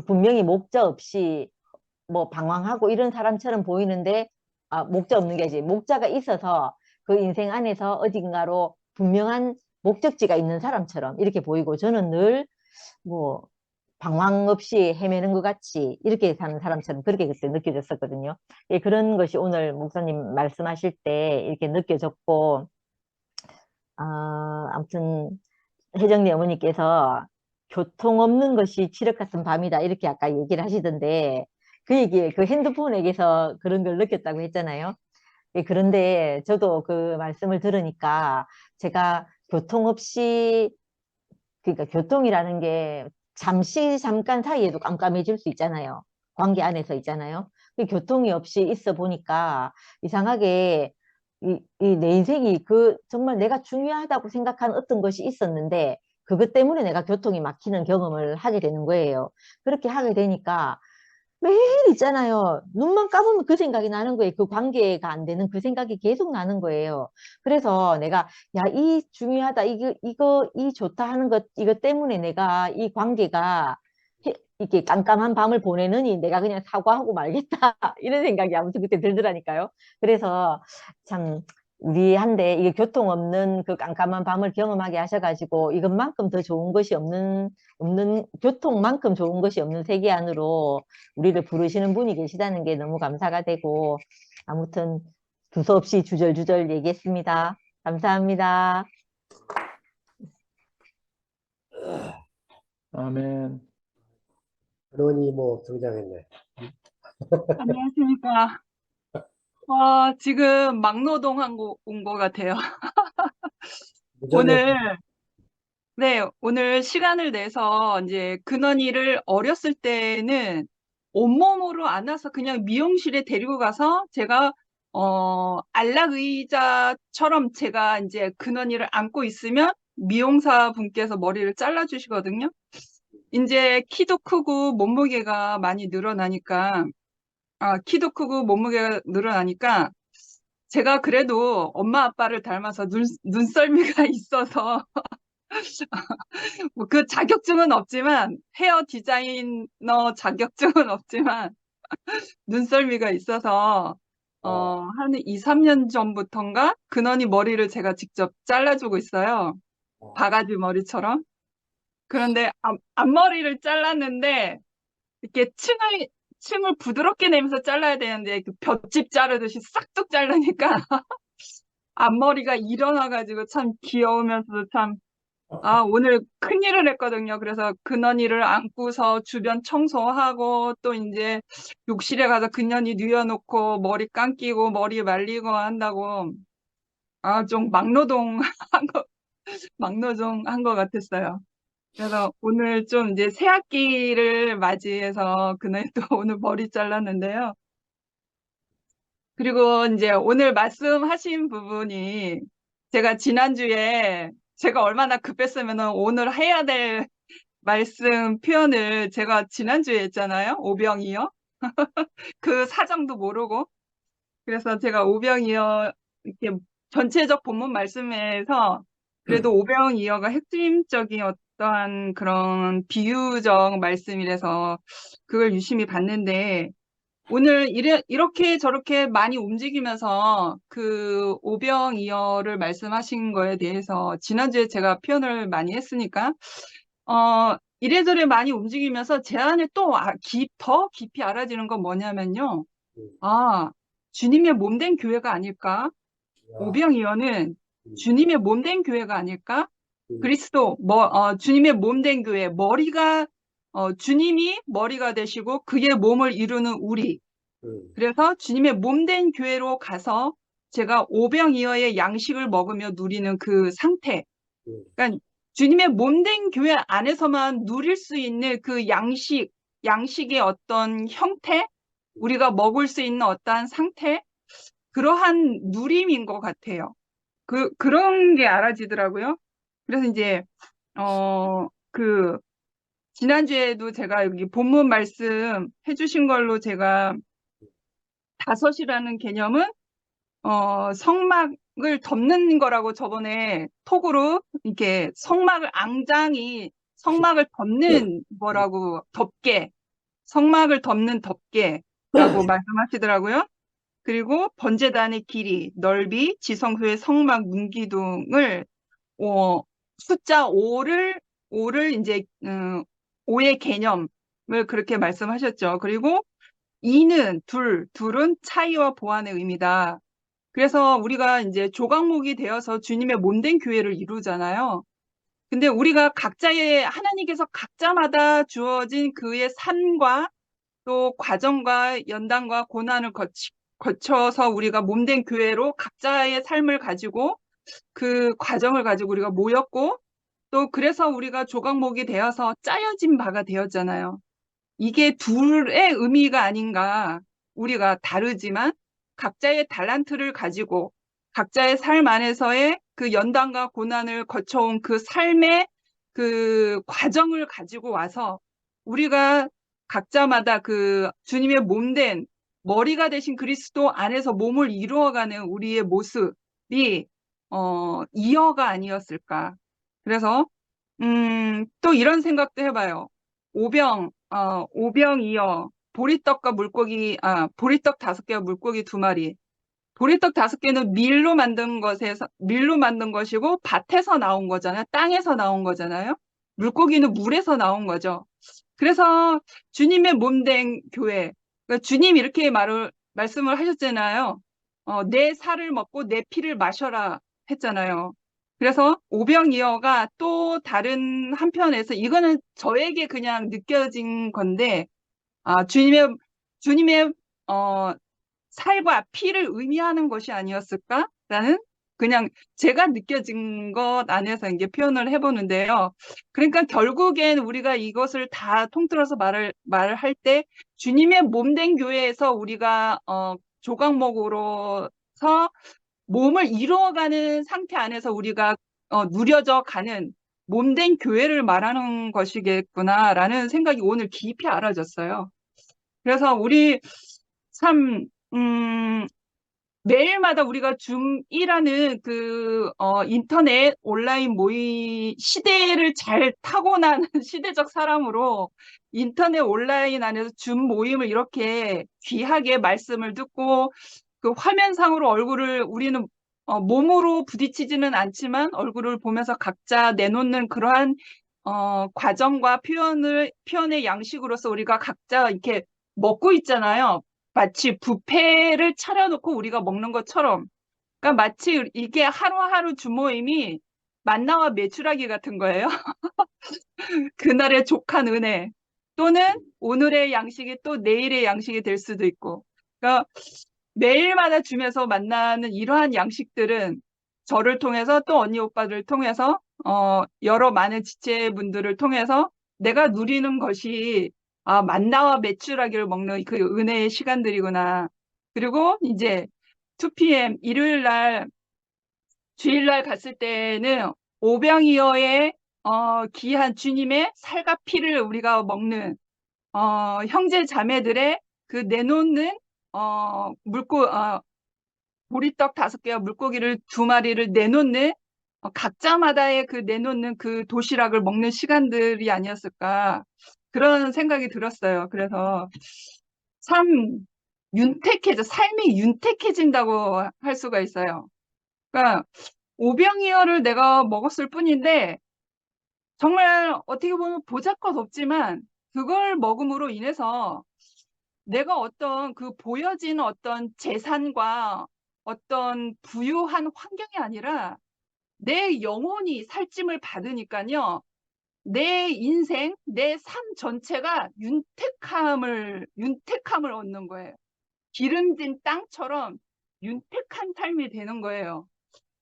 분명히 목자 없이 뭐 방황하고 이런 사람처럼 보이는데 목자 없는 게 아니지. 목자가 있어서 그 인생 안에서 어딘가로 분명한 목적지가 있는 사람처럼 이렇게 보이고 저는 늘 뭐 방황 없이 헤매는 것 같이 이렇게 사는 사람처럼 그렇게 그때 느껴졌었거든요. 예, 그런 것이 오늘 목사님 말씀하실 때 이렇게 느껴졌고 아무튼 혜정리 어머니께서 교통 없는 것이 칠흑 같은 밤이다 이렇게 아까 얘기를 하시던데 그 핸드폰에게서 그런 걸 느꼈다고 했잖아요. 예, 그런데 저도 그 말씀을 들으니까 제가 교통 없이 그러니까 교통이라는 게 잠깐 사이에도 깜깜해질 수 있잖아요. 관계 안에서 있잖아요. 그 교통이 없이 있어 보니까 이상하게 내 인생이 정말 내가 중요하다고 생각한 어떤 것이 있었는데 그것 때문에 내가 교통이 막히는 경험을 하게 되는 거예요. 그렇게 하게 되니까 매일 있잖아요. 눈만 감으면 그 생각이 나는 거예요. 그 관계가 안 되는 그 생각이 계속 나는 거예요. 그래서 내가, 야, 이 중요하다, 이 좋다 하는 이것 때문에 내가 이 관계가 이렇게 깜깜한 밤을 보내느니 내가 그냥 사과하고 말겠다. 이런 생각이 아무튼 그때 들더라니까요. 그래서 참, 우리한테 이게 교통 없는 그 깜깜한 밤을 경험하게 하셔가지고 이것만큼 더 좋은 것이 교통만큼 좋은 것이 없는 세계 안으로 우리를 부르시는 분이 계시다는 게 너무 감사가 되고 아무튼 두서없이 주절주절 얘기했습니다. 감사합니다. 아멘. 은원이 뭐 등장했네. 안녕하십니까. 지금 막노동 온 것 같아요. 무전에 오늘 시간을 내서 이제 근원이를 어렸을 때는 온몸으로 안아서 그냥 미용실에 데리고 가서 제가, 안락의자처럼 제가 이제 근원이를 안고 있으면 미용사 분께서 머리를 잘라주시거든요. 이제 키도 크고 몸무게가 많이 늘어나니까, 제가 그래도 엄마 아빠를 닮아서 눈썰미가 있어서 뭐 그 자격증은 없지만 헤어 디자이너 자격증은 없지만 눈썰미가 있어서 한 2, 3년 전부터인가 근원이 머리를 제가 직접 잘라주고 있어요. 바가지 머리처럼. 그런데 앞머리를 잘랐는데 이렇게 층을 부드럽게 내면서 잘라야 되는데 그 볏짚 자르듯이 싹둑 자르니까 앞머리가 일어나가지고 참 귀여우면서도 참, 오늘 큰일을 했거든요. 그래서 근원이를 안고서 주변 청소하고 또 이제 욕실에 가서 근현이 뉘어놓고 머리 감기고 머리 말리고 한다고, 좀 막노동 한 것 같았어요. 그래서 오늘 좀 이제 새 학기를 맞이해서 그날 또 오늘 머리 잘랐는데요. 그리고 이제 오늘 말씀하신 부분이 제가 지난주에 제가 얼마나 급했으면 오늘 해야 될 말씀 표현을 제가 지난주에 했잖아요. 오병이어. 그 사정도 모르고. 그래서 제가 오병이어 이렇게 전체적 본문 말씀에서 그래도 오병이어가 핵심적인 어떠한 그런 비유적 말씀이라서 그걸 유심히 봤는데 오늘 이렇게 저렇게 많이 움직이면서 그 오병이어를 말씀하신 거에 대해서 지난주에 제가 표현을 많이 했으니까 이래저래 많이 움직이면서 제 안에 또 더 깊이 알아지는 건 뭐냐면요. 주님의 몸된 교회가 아닐까? 오병이어는 주님의 몸된 교회가 아닐까? 그리스도, 주님의 몸된 교회, 주님이 머리가 되시고 그의 몸을 이루는 우리. 그래서 주님의 몸된 교회로 가서 제가 오병이어의 양식을 먹으며 누리는 그 상태. 그러니까 주님의 몸된 교회 안에서만 누릴 수 있는 그 양식의 어떤 형태, 우리가 먹을 수 있는 어떠한 상태, 그러한 누림인 것 같아요. 그런 게 알아지더라고요. 그래서 이제, 지난주에도 제가 여기 본문 말씀 해주신 걸로 제가 다섯이라는 개념은, 성막을 덮는 거라고 저번에 톡으로 이렇게 성막을 덮는 거라고 성막을 덮는 덮개라고 말씀하시더라고요. 그리고 번제단의 길이, 넓이, 지성소의 성막 문기둥을 숫자 5를 이제 5의 개념을 그렇게 말씀하셨죠. 그리고 2는 둘은 차이와 보완의 의미다. 그래서 우리가 이제 조각목이 되어서 주님의 몸된 교회를 이루잖아요. 근데 우리가 하나님께서 각자마다 주어진 그의 삶과 또 과정과 연단과 고난을 거쳐서 우리가 몸된 교회로 각자의 삶을 가지고 그 과정을 가지고 우리가 모였고 또 그래서 우리가 조각목이 되어서 짜여진 바가 되었잖아요. 이게 둘의 의미가 아닌가. 우리가 다르지만 각자의 달란트를 가지고 각자의 삶 안에서의 그 연단과 고난을 거쳐온 그 삶의 그 과정을 가지고 와서 우리가 각자마다 그 주님의 몸된 머리가 되신 그리스도 안에서 몸을 이루어가는 우리의 모습이 이어가 아니었을까. 그래서 또 이런 생각도 해봐요. 오병이어, 보리떡 5개와 물고기 2마리. 보리떡 5개는 밀로 만든 것이고 밭에서 나온 거잖아요. 땅에서 나온 거잖아요. 물고기는 물에서 나온 거죠. 그래서 주님의 몸된 교회, 그러니까 주님 이렇게 말씀을 하셨잖아요. 내 살을 먹고 내 피를 마셔라 했잖아요. 그래서 오병이어가 또 다른 한편에서 이거는 저에게 그냥 느껴진 건데, 주님의 살과 피를 의미하는 것이 아니었을까라는 그냥 제가 느껴진 것 안에서 이제 표현을 해보는데요. 그러니까 결국엔 우리가 이것을 다 통틀어서 말을 할 때 주님의 몸된 교회에서 우리가 조각목으로서 몸을 이루어가는 상태 안에서 우리가 누려져 가는 몸된 교회를 말하는 것이겠구나라는 생각이 오늘 깊이 알아졌어요. 그래서 우리 참 매일마다 우리가 줌이라는 그 인터넷 온라인 모임 시대를 잘 타고난 시대적 사람으로 인터넷 온라인 안에서 줌 모임을 이렇게 귀하게 말씀을 듣고 그 화면상으로 얼굴을 우리는 몸으로 부딪히지는 않지만 얼굴을 보면서 각자 내놓는 그러한 과정과 표현의 양식으로서 우리가 각자 이렇게 먹고 있잖아요. 마치 뷔페를 차려놓고 우리가 먹는 것처럼 그러니까 마치 이게 하루하루 주모임이 만나와 메추라기 같은 거예요. 그날의 족한 은혜 또는 오늘의 양식이 또 내일의 양식이 될 수도 있고. 그러니까 매일마다 주면서 만나는 이러한 양식들은 저를 통해서 또 언니 오빠들을 통해서 여러 많은 지체분들을 통해서 내가 누리는 것이 만나와 메추라기를 먹는 그 은혜의 시간들이구나. 그리고 이제 2PM 일요일 날 주일날 갔을 때는 오병이어의 귀한 주님의 살과 피를 우리가 먹는 형제 자매들의 그 내놓는 보리떡 5개와 물고기를 2마리를 내놓는 각자마다의 그 내놓는 그 도시락을 먹는 시간들이 아니었을까 그런 생각이 들었어요. 그래서 삶이 윤택해진다고 할 수가 있어요. 그러니까 오병이어를 내가 먹었을 뿐인데 정말 어떻게 보면 보잘것없지만 그걸 먹음으로 인해서 내가 어떤 그 보여지는 어떤 재산과 어떤 부유한 환경이 아니라 내 영혼이 살찜을 받으니까요. 내 인생, 내 삶 전체가 윤택함을 얻는 거예요. 기름진 땅처럼 윤택한 삶이 되는 거예요.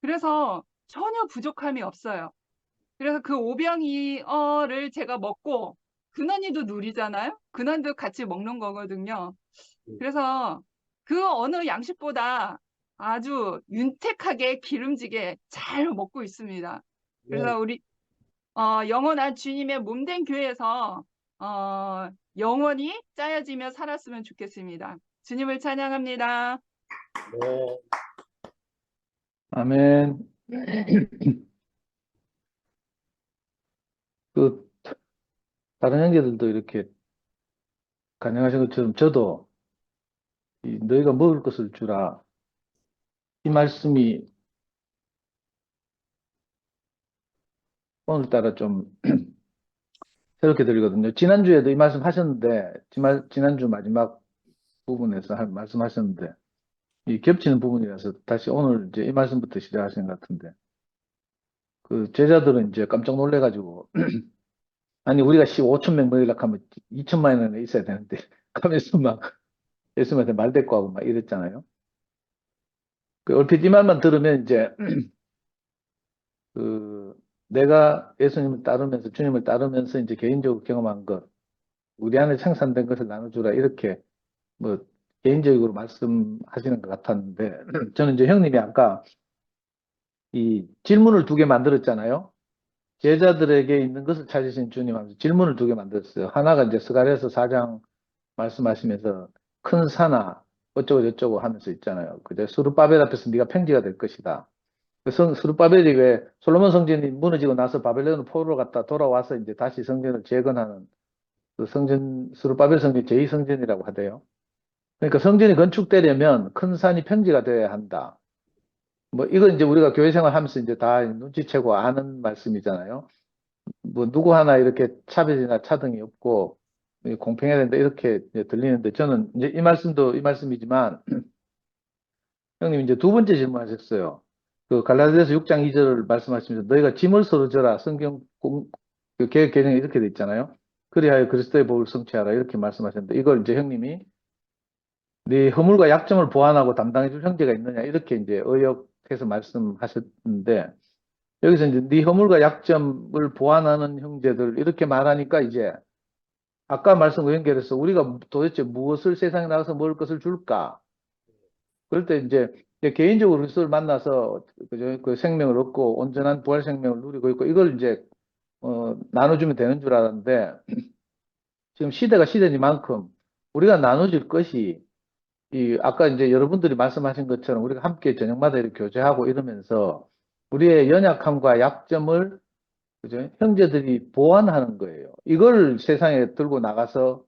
그래서 전혀 부족함이 없어요. 그래서 그 오병이어를 제가 먹고 근원이도 누리잖아요. 근원도 같이 먹는 거거든요. 그래서 그 어느 양식보다 아주 윤택하게 기름지게 잘 먹고 있습니다. 그래서 우리 영원한 주님의 몸된 교회에서 영원히 짜여지며 살았으면 좋겠습니다. 주님을 찬양합니다. 네. 아멘. 그 다른 형제들도 이렇게 간증하신 것처럼 저도 너희가 먹을 것을 주라. 이 말씀이 오늘따라 좀 새롭게 들리거든요. 지난주에도 이 말씀 하셨는데, 지난주 마지막 부분에서 말씀하셨는데, 이 겹치는 부분이라서 다시 오늘 이제 이 말씀부터 시작하신 것 같은데, 그 제자들은 이제 깜짝 놀래가지고, 아니, 우리가 5,000명 먹이려고 하면 2천만 원에 있어야 되는데, 가면서 막 예수님한테 말대꾸 하고 막 이랬잖아요. 그 얼핏 이 말만 들으면 이제, 내가 예수님을 따르면서, 주님을 따르면서 이제 개인적으로 경험한 것, 우리 안에 생산된 것을 나눠주라, 이렇게 뭐 개인적으로 말씀하시는 것 같았는데, 저는 이제 형님이 아까 이 질문을 2개 만들었잖아요. 제자들에게 있는 것을 찾으신 주님 하면서 질문을 2개 만들었어요. 하나가 이제 스가랴서 4장 말씀하시면서 큰 산아 어쩌고 저쩌고 하면서 있잖아요. 그제 스룹바벨 앞에서 네가 평지가 될 것이다. 스룹바벨이 왜 솔로몬 성전이 무너지고 나서 바벨론 포로로 갔다 돌아와서 이제 다시 성전을 재건하는 그 성전, 스룹바벨 성전 제2성전이라고 하대요. 그러니까 성전이 건축되려면 큰 산이 평지가 되어야 한다. 뭐 이건 이제 우리가 교회 생활하면서 이제 다 눈치채고 아는 말씀이잖아요. 뭐 누구 하나 이렇게 차별이나 차등이 없고 공평해야 된다 이렇게 들리는데 저는 이제 이 말씀도 이 말씀이지만 형님 이제 2번째 질문하셨어요. 그 갈라디아서 6장 2절을 말씀하시면서 너희가 짐을 서로 져라. 성경 그 개혁 개정에 이렇게 돼 있잖아요. 그리하여 그리스도의 복을 성취하라 이렇게 말씀하셨는데 이걸 이제 형님이 네 허물과 약점을 보완하고 담당해 줄 형제가 있느냐 이렇게 이제 의역해서 말씀하셨는데 여기서 이제 네 허물과 약점을 보완하는 형제들 이렇게 말하니까 이제 아까 말씀과 연결해서 우리가 도대체 무엇을 세상에 나가서 먹을 것을 줄까? 그럴 때 이제 개인적으로 그리스도를 만나서 그 생명을 얻고 온전한 부활 생명을 누리고 있고 이걸 이제 나눠주면 되는 줄 알았는데 지금 시대가 시대니만큼 우리가 나눠줄 것이 아까 이제 여러분들이 말씀하신 것처럼 우리가 함께 저녁마다 이렇게 교제하고 이러면서 우리의 연약함과 약점을 그죠? 형제들이 보완하는 거예요. 이걸 세상에 들고 나가서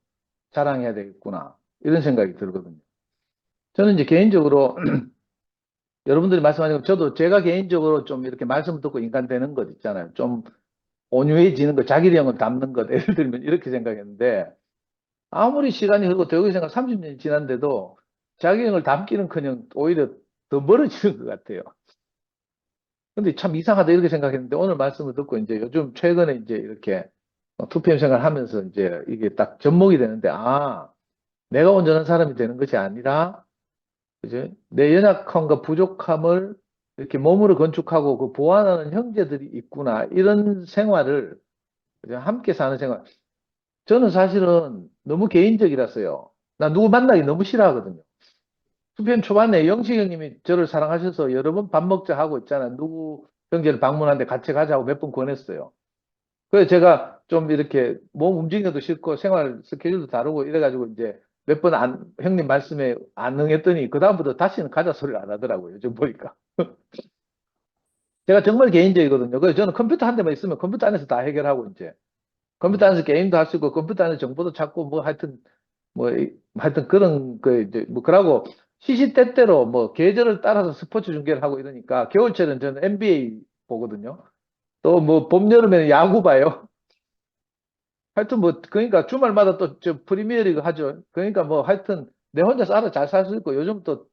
자랑해야 되겠구나. 이런 생각이 들거든요. 저는 이제 개인적으로 여러분들이 말씀하신 것 저도 제가 개인적으로 좀 이렇게 말씀을 듣고 인간 되는 것 있잖아요. 좀 온유해지는 것, 자기령을 담는 것, 예를 들면 이렇게 생각했는데 아무리 시간이 흐르고 대우기 생각 30년이 지났는데도 자기령을 담기는커녕 오히려 더 멀어지는 것 같아요. 근데 참 이상하다 이렇게 생각했는데 오늘 말씀을 듣고 이제 요즘 최근에 이제 이렇게 투표 생활을 하면서 이제 이게 딱 접목이 되는데, 아, 내가 온전한 사람이 되는 것이 아니라, 그죠? 내 연약함과 부족함을 이렇게 몸으로 건축하고 그 보완하는 형제들이 있구나. 이런 생활을, 그죠? 함께 사는 생활. 저는 사실은 너무 개인적이라서요. 나 누구 만나기 너무 싫어하거든요. 투표임 초반에 영식 형님이 저를 사랑하셔서 여러 번 밥 먹자 하고 있잖아요. 누구 형제를 방문하는데 같이 가자고 몇 번 권했어요. 그래서 제가 좀 이렇게 몸 움직여도 싫고 생활 스케줄도 다르고 이래가지고 이제 몇 번 형님 말씀에 안 응했더니 그다음부터 다시는 가자 소리를 안 하더라고요. 요즘 보니까. 제가 정말 개인적이거든요. 그래서 저는 컴퓨터 한 대만 있으면 컴퓨터 안에서 다 해결하고 이제 컴퓨터 안에서 게임도 할 수 있고 컴퓨터 안에서 정보도 찾고 뭐 하여튼 뭐 하여튼 그런 그 이제 뭐 그러고 시시때때로 뭐 계절을 따라서 스포츠 중계를 하고 이러니까 겨울철은 저는 NBA 보거든요. 또 뭐 봄 여름에는 야구 봐요. 하여튼 뭐 그러니까 주말마다 또 저 프리미어리그 하죠. 그러니까 뭐 하여튼 내 혼자서 알아 잘 살 수 있고 요즘 또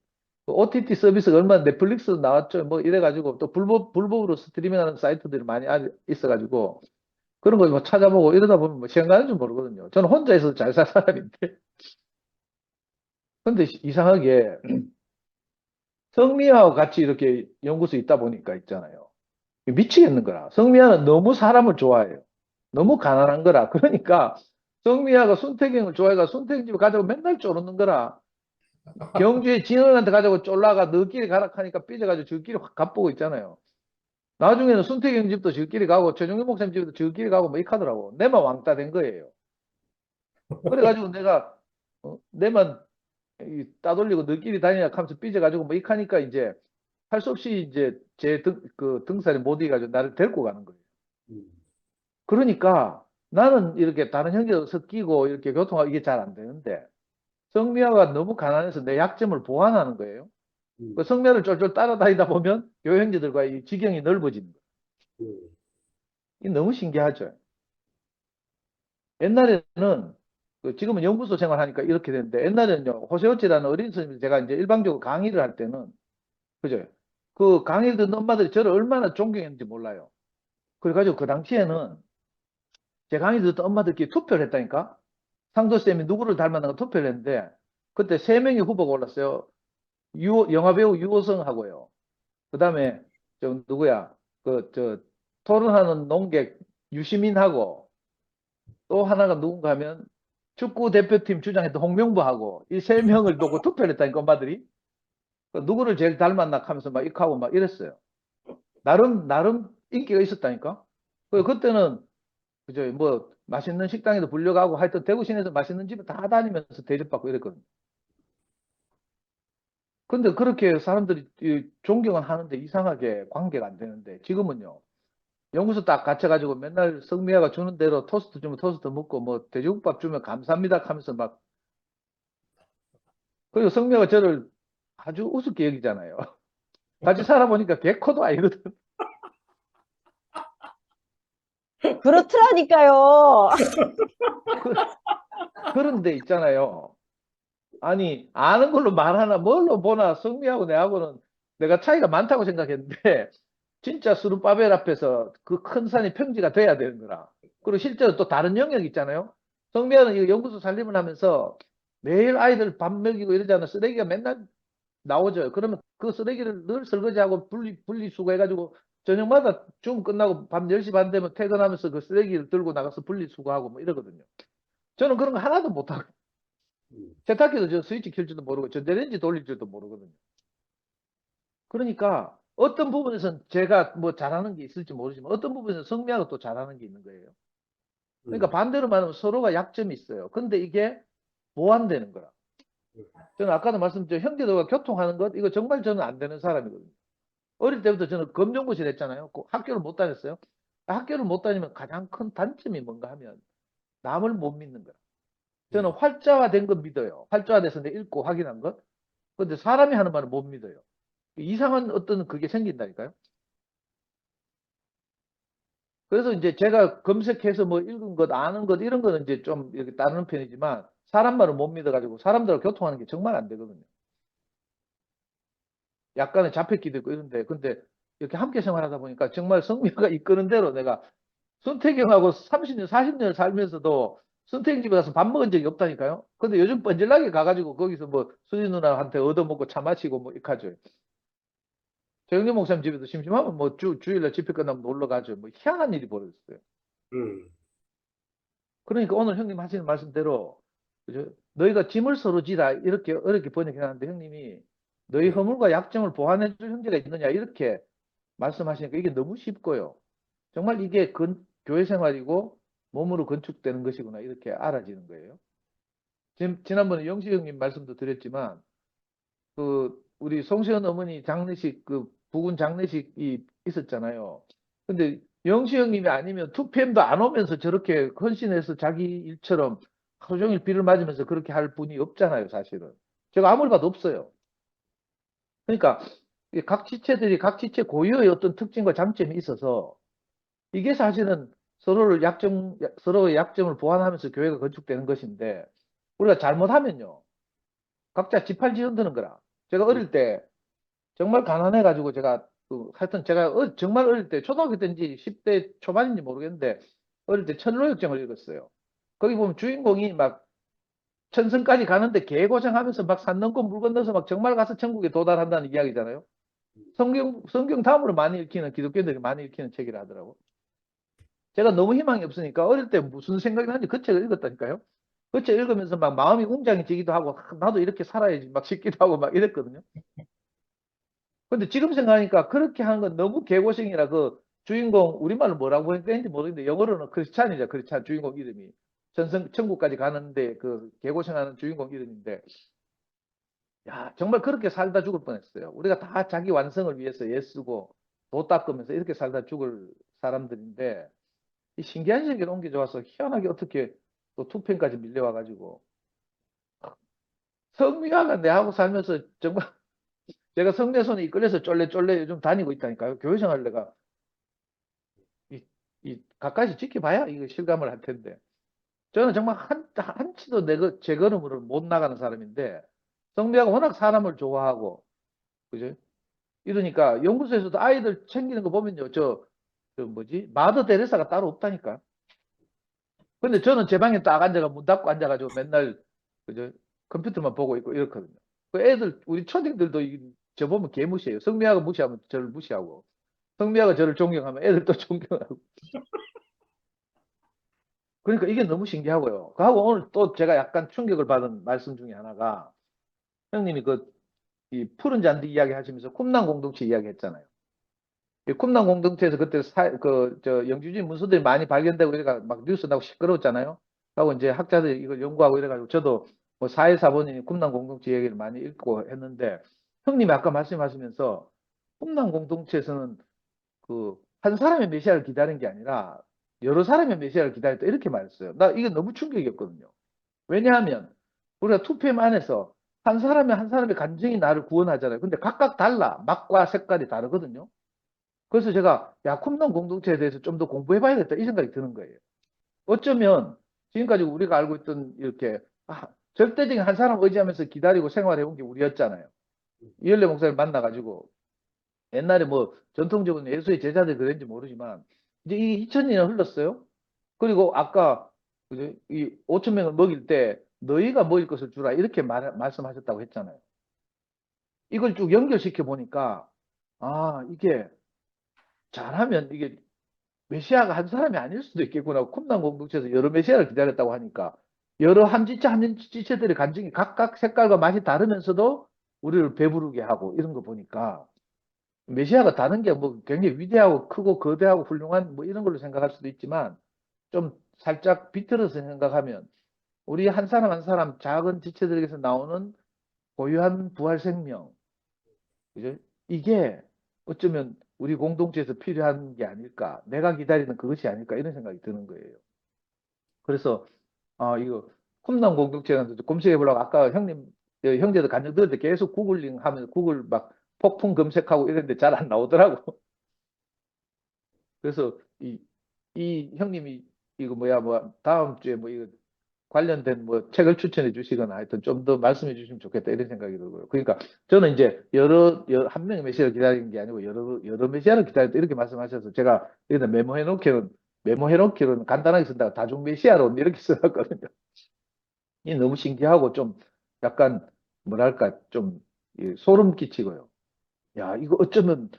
OTT 서비스가 얼마나 넷플릭스 나왔죠. 뭐 이래가지고 또 불법으로 스트리밍하는 사이트들이 많이 있어가지고 그런 거 뭐 찾아보고 이러다 보면 뭐 시간 가는 줄 모르거든요. 저는 혼자 있어도 잘 살 사람인데. 근데 이상하게 성미하고 같이 이렇게 연구소에 있다 보니까 있잖아요. 미치겠는 거라. 성미아는 너무 사람을 좋아해요. 너무 가난한 거라. 그러니까 성미아가 순태경을 좋아해가 순태경 집에 가자고 맨날 쫄르는 거라. 경주에 진원한테 가자고 쫄라가 너끼리 가라 하니까 삐져가지고 저끼리 확 갑보고 있잖아요. 나중에는 순태경 집도 저끼리 가고 최종현 목사님 집도 저끼리 가고 뭐 이렇게 하더라고. 내만 왕따 된 거예요. 그래가지고 내가 내만 따돌리고 너끼리 다니냐 하면서 삐져가지고 뭐 이렇게 하니까 이제 할 수 없이 이제 제 등살이 못 이겨가지고 나를 데리고 가는 거예요. 그러니까 나는 이렇게 다른 형제도 섞이고 이렇게 교통하고 이게 잘 안 되는데 성미아가 너무 가난해서 내 약점을 보완하는 거예요. 그 성미아를 쫄쫄 따라다니다 보면 요 형제들과 이 지경이 넓어지는 거예요. 이게 너무 신기하죠. 옛날에는 지금은 연구소 생활하니까 이렇게 되는데 옛날에는요 호세오치라는 어린 스님이 제가 이제 일방적으로 강의를 할 때는 그죠? 그 강의를 듣는 엄마들이 저를 얼마나 존경했는지 몰라요. 그래가지고 그 당시에는 제 강의 듣던 엄마들끼리 투표를 했다니까? 상도쌤이 누구를 닮았는가 투표를 했는데, 그때 3명의 후보가 올랐어요. 영화배우 유호성하고요. 그 다음에, 누구야? 토론하는 농객 유시민하고, 또 하나가 누군가 하면, 축구 대표팀 주장했던 홍명보하고, 이 3명을 놓고 투표를 했다니까, 엄마들이. 누구를 제일 닮았나 하면서 막 이렇게 하고 막 이랬어요. 나름 인기가 있었다니까? 그때는 그죠? 뭐 맛있는 식당에도 불려가고 하여튼 대구 시내에서 맛있는 집을 다 다니면서 대접받고 이랬거든요. 근데 그렇게 사람들이 존경은 하는데 이상하게 관계가 안 되는데 지금은요. 연구소 딱 갇혀가지고 맨날 성미아가 주는 대로 토스트 주면 토스트 먹고 뭐 돼지국밥 주면 감사합니다 하면서 막 그리고 성미아가 저를 아주 우습게 여기잖아요. 같이 살아보니까 개코도 아니거든. 그렇더라니까요. 그런데 있잖아요. 아니 아는 걸로 말하나 뭘로 보나 성미하고 내하고는 내가 차이가 많다고 생각했는데 진짜 수르바벨 앞에서 그 큰 산이 평지가 돼야 되는 거라. 그리고 실제로 또 다른 영역 있잖아요. 성미하는 이 연구소 살림을 하면서 매일 아이들 밥 먹이고 이러잖아요. 쓰레기가 맨날 나오죠. 그러면 그 쓰레기를 늘 설거지하고 분리수거해가지고 저녁마다 중 끝나고 밤 10시 반 되면 퇴근하면서 그 쓰레기를 들고 나가서 분리수거하고 뭐 이러거든요. 저는 그런 거 하나도 못하고 세탁기도 저 스위치 켤 줄도 모르고 전자레인지 돌릴 줄도 모르거든요. 그러니까 어떤 부분에서는 제가 뭐 잘하는 게 있을지 모르지만 어떤 부분에서는 성미하고 또 잘하는 게 있는 거예요. 그러니까 반대로 말하면 서로가 약점이 있어요. 근데 이게 보완되는 거라. 저는 아까도 말씀드렸죠. 형제들과 교통하는 것 이거 정말 저는 안 되는 사람이거든요. 어릴 때부터 저는 검정고시를 했잖아요. 학교를 못 다녔어요. 학교를 못 다니면 가장 큰 단점이 뭔가 하면 남을 못 믿는 거야. 저는 활자화된 건 믿어요. 활자화돼서 내가 읽고 확인한 것. 근데 사람이 하는 말은 못 믿어요. 이상한 어떤 그게 생긴다니까요. 그래서 이제 제가 검색해서 뭐 읽은 것, 아는 것, 이런 거는 이제 좀 이렇게 따르는 편이지만 사람 말을 못 믿어가지고 사람들하고 교통하는 게 정말 안 되거든요. 약간의 잡혔기도 있고 이런데, 근데 이렇게 함께 생활하다 보니까 정말 성미가 이끄는 대로 내가 선택형하고 30년, 40년을 살면서도 선택형 집에 가서 밥 먹은 적이 없다니까요. 근데 요즘 뻔질나게 가가지고 거기서 뭐 수지 누나한테 얻어먹고 차 마시고 뭐 이렇게 하죠. 정영진 목사님 집에도 심심하면 뭐 주일날 집회 끝나면 놀러 가죠. 뭐 희한한 일이 벌어졌어요. 그러니까 오늘 형님 하시는 말씀대로, 그죠? 너희가 짐을 서로 지라 이렇게 어렵게 번역해놨는데 형님이 너희 허물과 약점을 보완해 줄 형제가 있느냐 이렇게 말씀하시니까 이게 너무 쉽고요. 정말 이게 교회 생활이고 몸으로 건축되는 것이구나 이렇게 알아지는 거예요. 지난번에 영식 형님 말씀도 드렸지만 그 우리 송시현 어머니 장례식 그 부군 장례식이 있었잖아요. 근데 영식 형님이 아니면 2PM도 안 오면서 저렇게 헌신해서 자기 일처럼 하루 종일 비를 맞으면서 그렇게 할 분이 없잖아요, 사실은. 제가 아무리 봐도 없어요. 그러니까 각 지체들이 각 지체 고유의 어떤 특징과 장점이 있어서 이게 사실은 서로의 약점을 보완하면서 교회가 건축되는 것인데 우리가 잘못하면요. 각자 지팔지 흔드는 거라. 제가 어릴 때 정말 가난해가지고 제가 하여튼 제가 정말 어릴 때 초등학교 때인지 10대 초반인지 모르겠는데 어릴 때 천로역정을 읽었어요. 거기 보면 주인공이 막 천성까지 가는데 개고생하면서 막 산 넘고 물 건너서 막 정말 가서 천국에 도달한다는 이야기잖아요. 성경 다음으로 많이 읽히는 기독교인들이 많이 읽히는 책이라 하더라고. 제가 너무 희망이 없으니까 어릴 때 무슨 생각이 나는지 그 책을 읽었다니까요. 그 책 읽으면서 막 마음이 웅장해지기도 하고 나도 이렇게 살아야지 막 싶기도 하고 막 이랬거든요. 근데 지금 생각하니까 그렇게 하는 건 너무 개고생이라 그 주인공 우리말로 뭐라고 했는지 모르겠는데 영어로는 크리스찬이죠. 크리스찬 주인공 이름이 천국까지 가는데 그 개고생하는 주인공 이름인데 야 정말 그렇게 살다 죽을 뻔했어요. 우리가 다 자기 완성을 위해서 애쓰고 도 닦으면서 이렇게 살다 죽을 사람들인데 이 신기한 세계로 옮겨져와서 희한하게 어떻게 또 투펜까지 밀려와가지고 성미화가 내하고 살면서 정말 제가 성내손에 이끌려서 쫄래쫄래 요즘 다니고 있다니까요. 교회 생활 내가 가까이서 지켜봐야 이거 실감을 할 텐데 저는 정말 한치도 제 걸음으로 못 나가는 사람인데 성미화가 워낙 사람을 좋아하고 그죠? 이러니까 연구소에서도 아이들 챙기는 거 보면요. 저 뭐지? 마더 데레사가 따로 없다니까. 근데 저는 제 방에 딱 앉아가 문 닫고 앉아가지고 맨날 그죠? 컴퓨터만 보고 있고 이렇거든요. 그 애들 우리 초딩들도 저 보면 개 무시해요. 성미아가 무시하면 저를 무시하고 성미아가 저를 존경하면 애들도 존경하고. 그러니까 이게 너무 신기하고요. 그하고 오늘 또 제가 약간 충격을 받은 말씀 중에 하나가 형님이 이 푸른 잔디 이야기 하시면서 쿰난 공동체 이야기 했잖아요. 이 쿰난 공동체에서 그때 영주주의 문서들이 많이 발견되고 이래가 막 뉴스 나고 시끄러웠잖아요. 하고 이제 학자들이 이걸 연구하고 이래가지고 저도 뭐 사회사본인이 쿰난 공동체 얘기를 많이 읽고 했는데 형님이 아까 말씀하시면서 쿰난 공동체에서는 한 사람의 메시아를 기다린 게 아니라 여러 사람의 메시아를 기다렸다 이렇게 말했어요. 나 이게 너무 충격이었거든요. 왜냐하면 우리가 2PM 안에서 한 사람의 감정이 나를 구원하잖아요. 근데 각각 달라. 맛과 색깔이 다르거든요. 그래서 제가 쿰난 공동체에 대해서 좀 더 공부해봐야겠다 이 생각이 드는 거예요. 어쩌면 지금까지 우리가 알고 있던 이렇게 절대적인 한 사람 의지하면서 기다리고 생활해온 게 우리였잖아요. 이열래 목사님 만나가지고 옛날에 뭐 전통적으로 예수의 제자들 그랬는지 모르지만 이제 이 2000년이 흘렀어요. 그리고 아까 이 5천 명을 먹일 때 너희가 먹일 것을 주라 이렇게 말씀하셨다고 했잖아요. 이걸 쭉 연결시켜 보니까 이게 잘하면 이게 메시아가 한 사람이 아닐 수도 있겠구나. 쿰난 공동체에서 여러 메시아를 기다렸다고 하니까 여러 한 지체들의 간증이 각각 색깔과 맛이 다르면서도 우리를 배부르게 하고 이런 거 보니까 메시아가 다른 게 뭐 굉장히 위대하고 크고 거대하고 훌륭한 뭐 이런 걸로 생각할 수도 있지만 좀 살짝 비틀어서 생각하면 우리 한 사람 한 사람 작은 지체들에게서 나오는 고유한 부활 생명, 그죠? 이게 어쩌면 우리 공동체에서 필요한 게 아닐까, 내가 기다리는 그것이 아닐까 이런 생각이 드는 거예요. 그래서 이거 쿰난 공동체는 검색해 보려고 아까 형제들 간증 들을 때 계속 구글링 하면서 구글 막 폭풍 검색하고 이랬는데 잘 안 나오더라고. 그래서 이 형님이 이거 다음 주에 뭐 이거 관련된 뭐 책을 추천해 주시거나 하여튼 좀 더 말씀해 주시면 좋겠다 이런 생각이 들고요. 그러니까 저는 이제 한 명의 메시아를 기다리는 게 아니고 여러 메시아를 기다렸다 이렇게 말씀하셔서 제가 여기다 메모해 놓기로는 간단하게 쓴다고 다중 메시아론 이렇게 써놨거든요. 이 너무 신기하고 좀 약간 뭐랄까 좀 소름 끼치고요. 야, 이거 어쩌면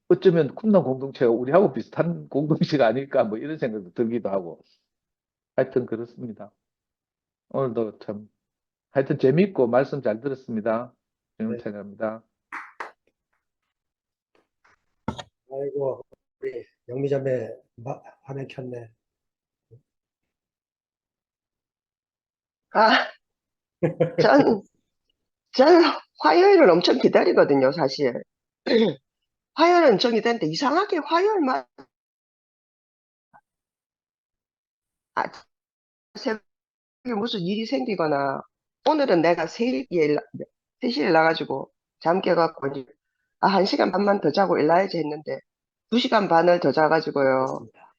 쿰난 공동체가 우리하고 비슷한 공동체가 아닐까 뭐 이런 생각도 들기도 하고 하여튼 그렇습니다. 오늘도 참 하여튼 재미있고 말씀 잘 들었습니다. 주님 네. 찬양합니다. 아이고, 우리 영미자매 화면 켰네. 아, 전 화요일을 엄청 기다리거든요, 사실. 화요일은 엄청 기다리는데 이상하게 화요일만 아, 새벽에 무슨 일이 생기거나 오늘은 내가 3시에 일나가지고 잠 깨갖고 이제 1시간 반만 더 자고 일나야지 했는데 2시간 반을 더 자가지고요. 그렇습니다.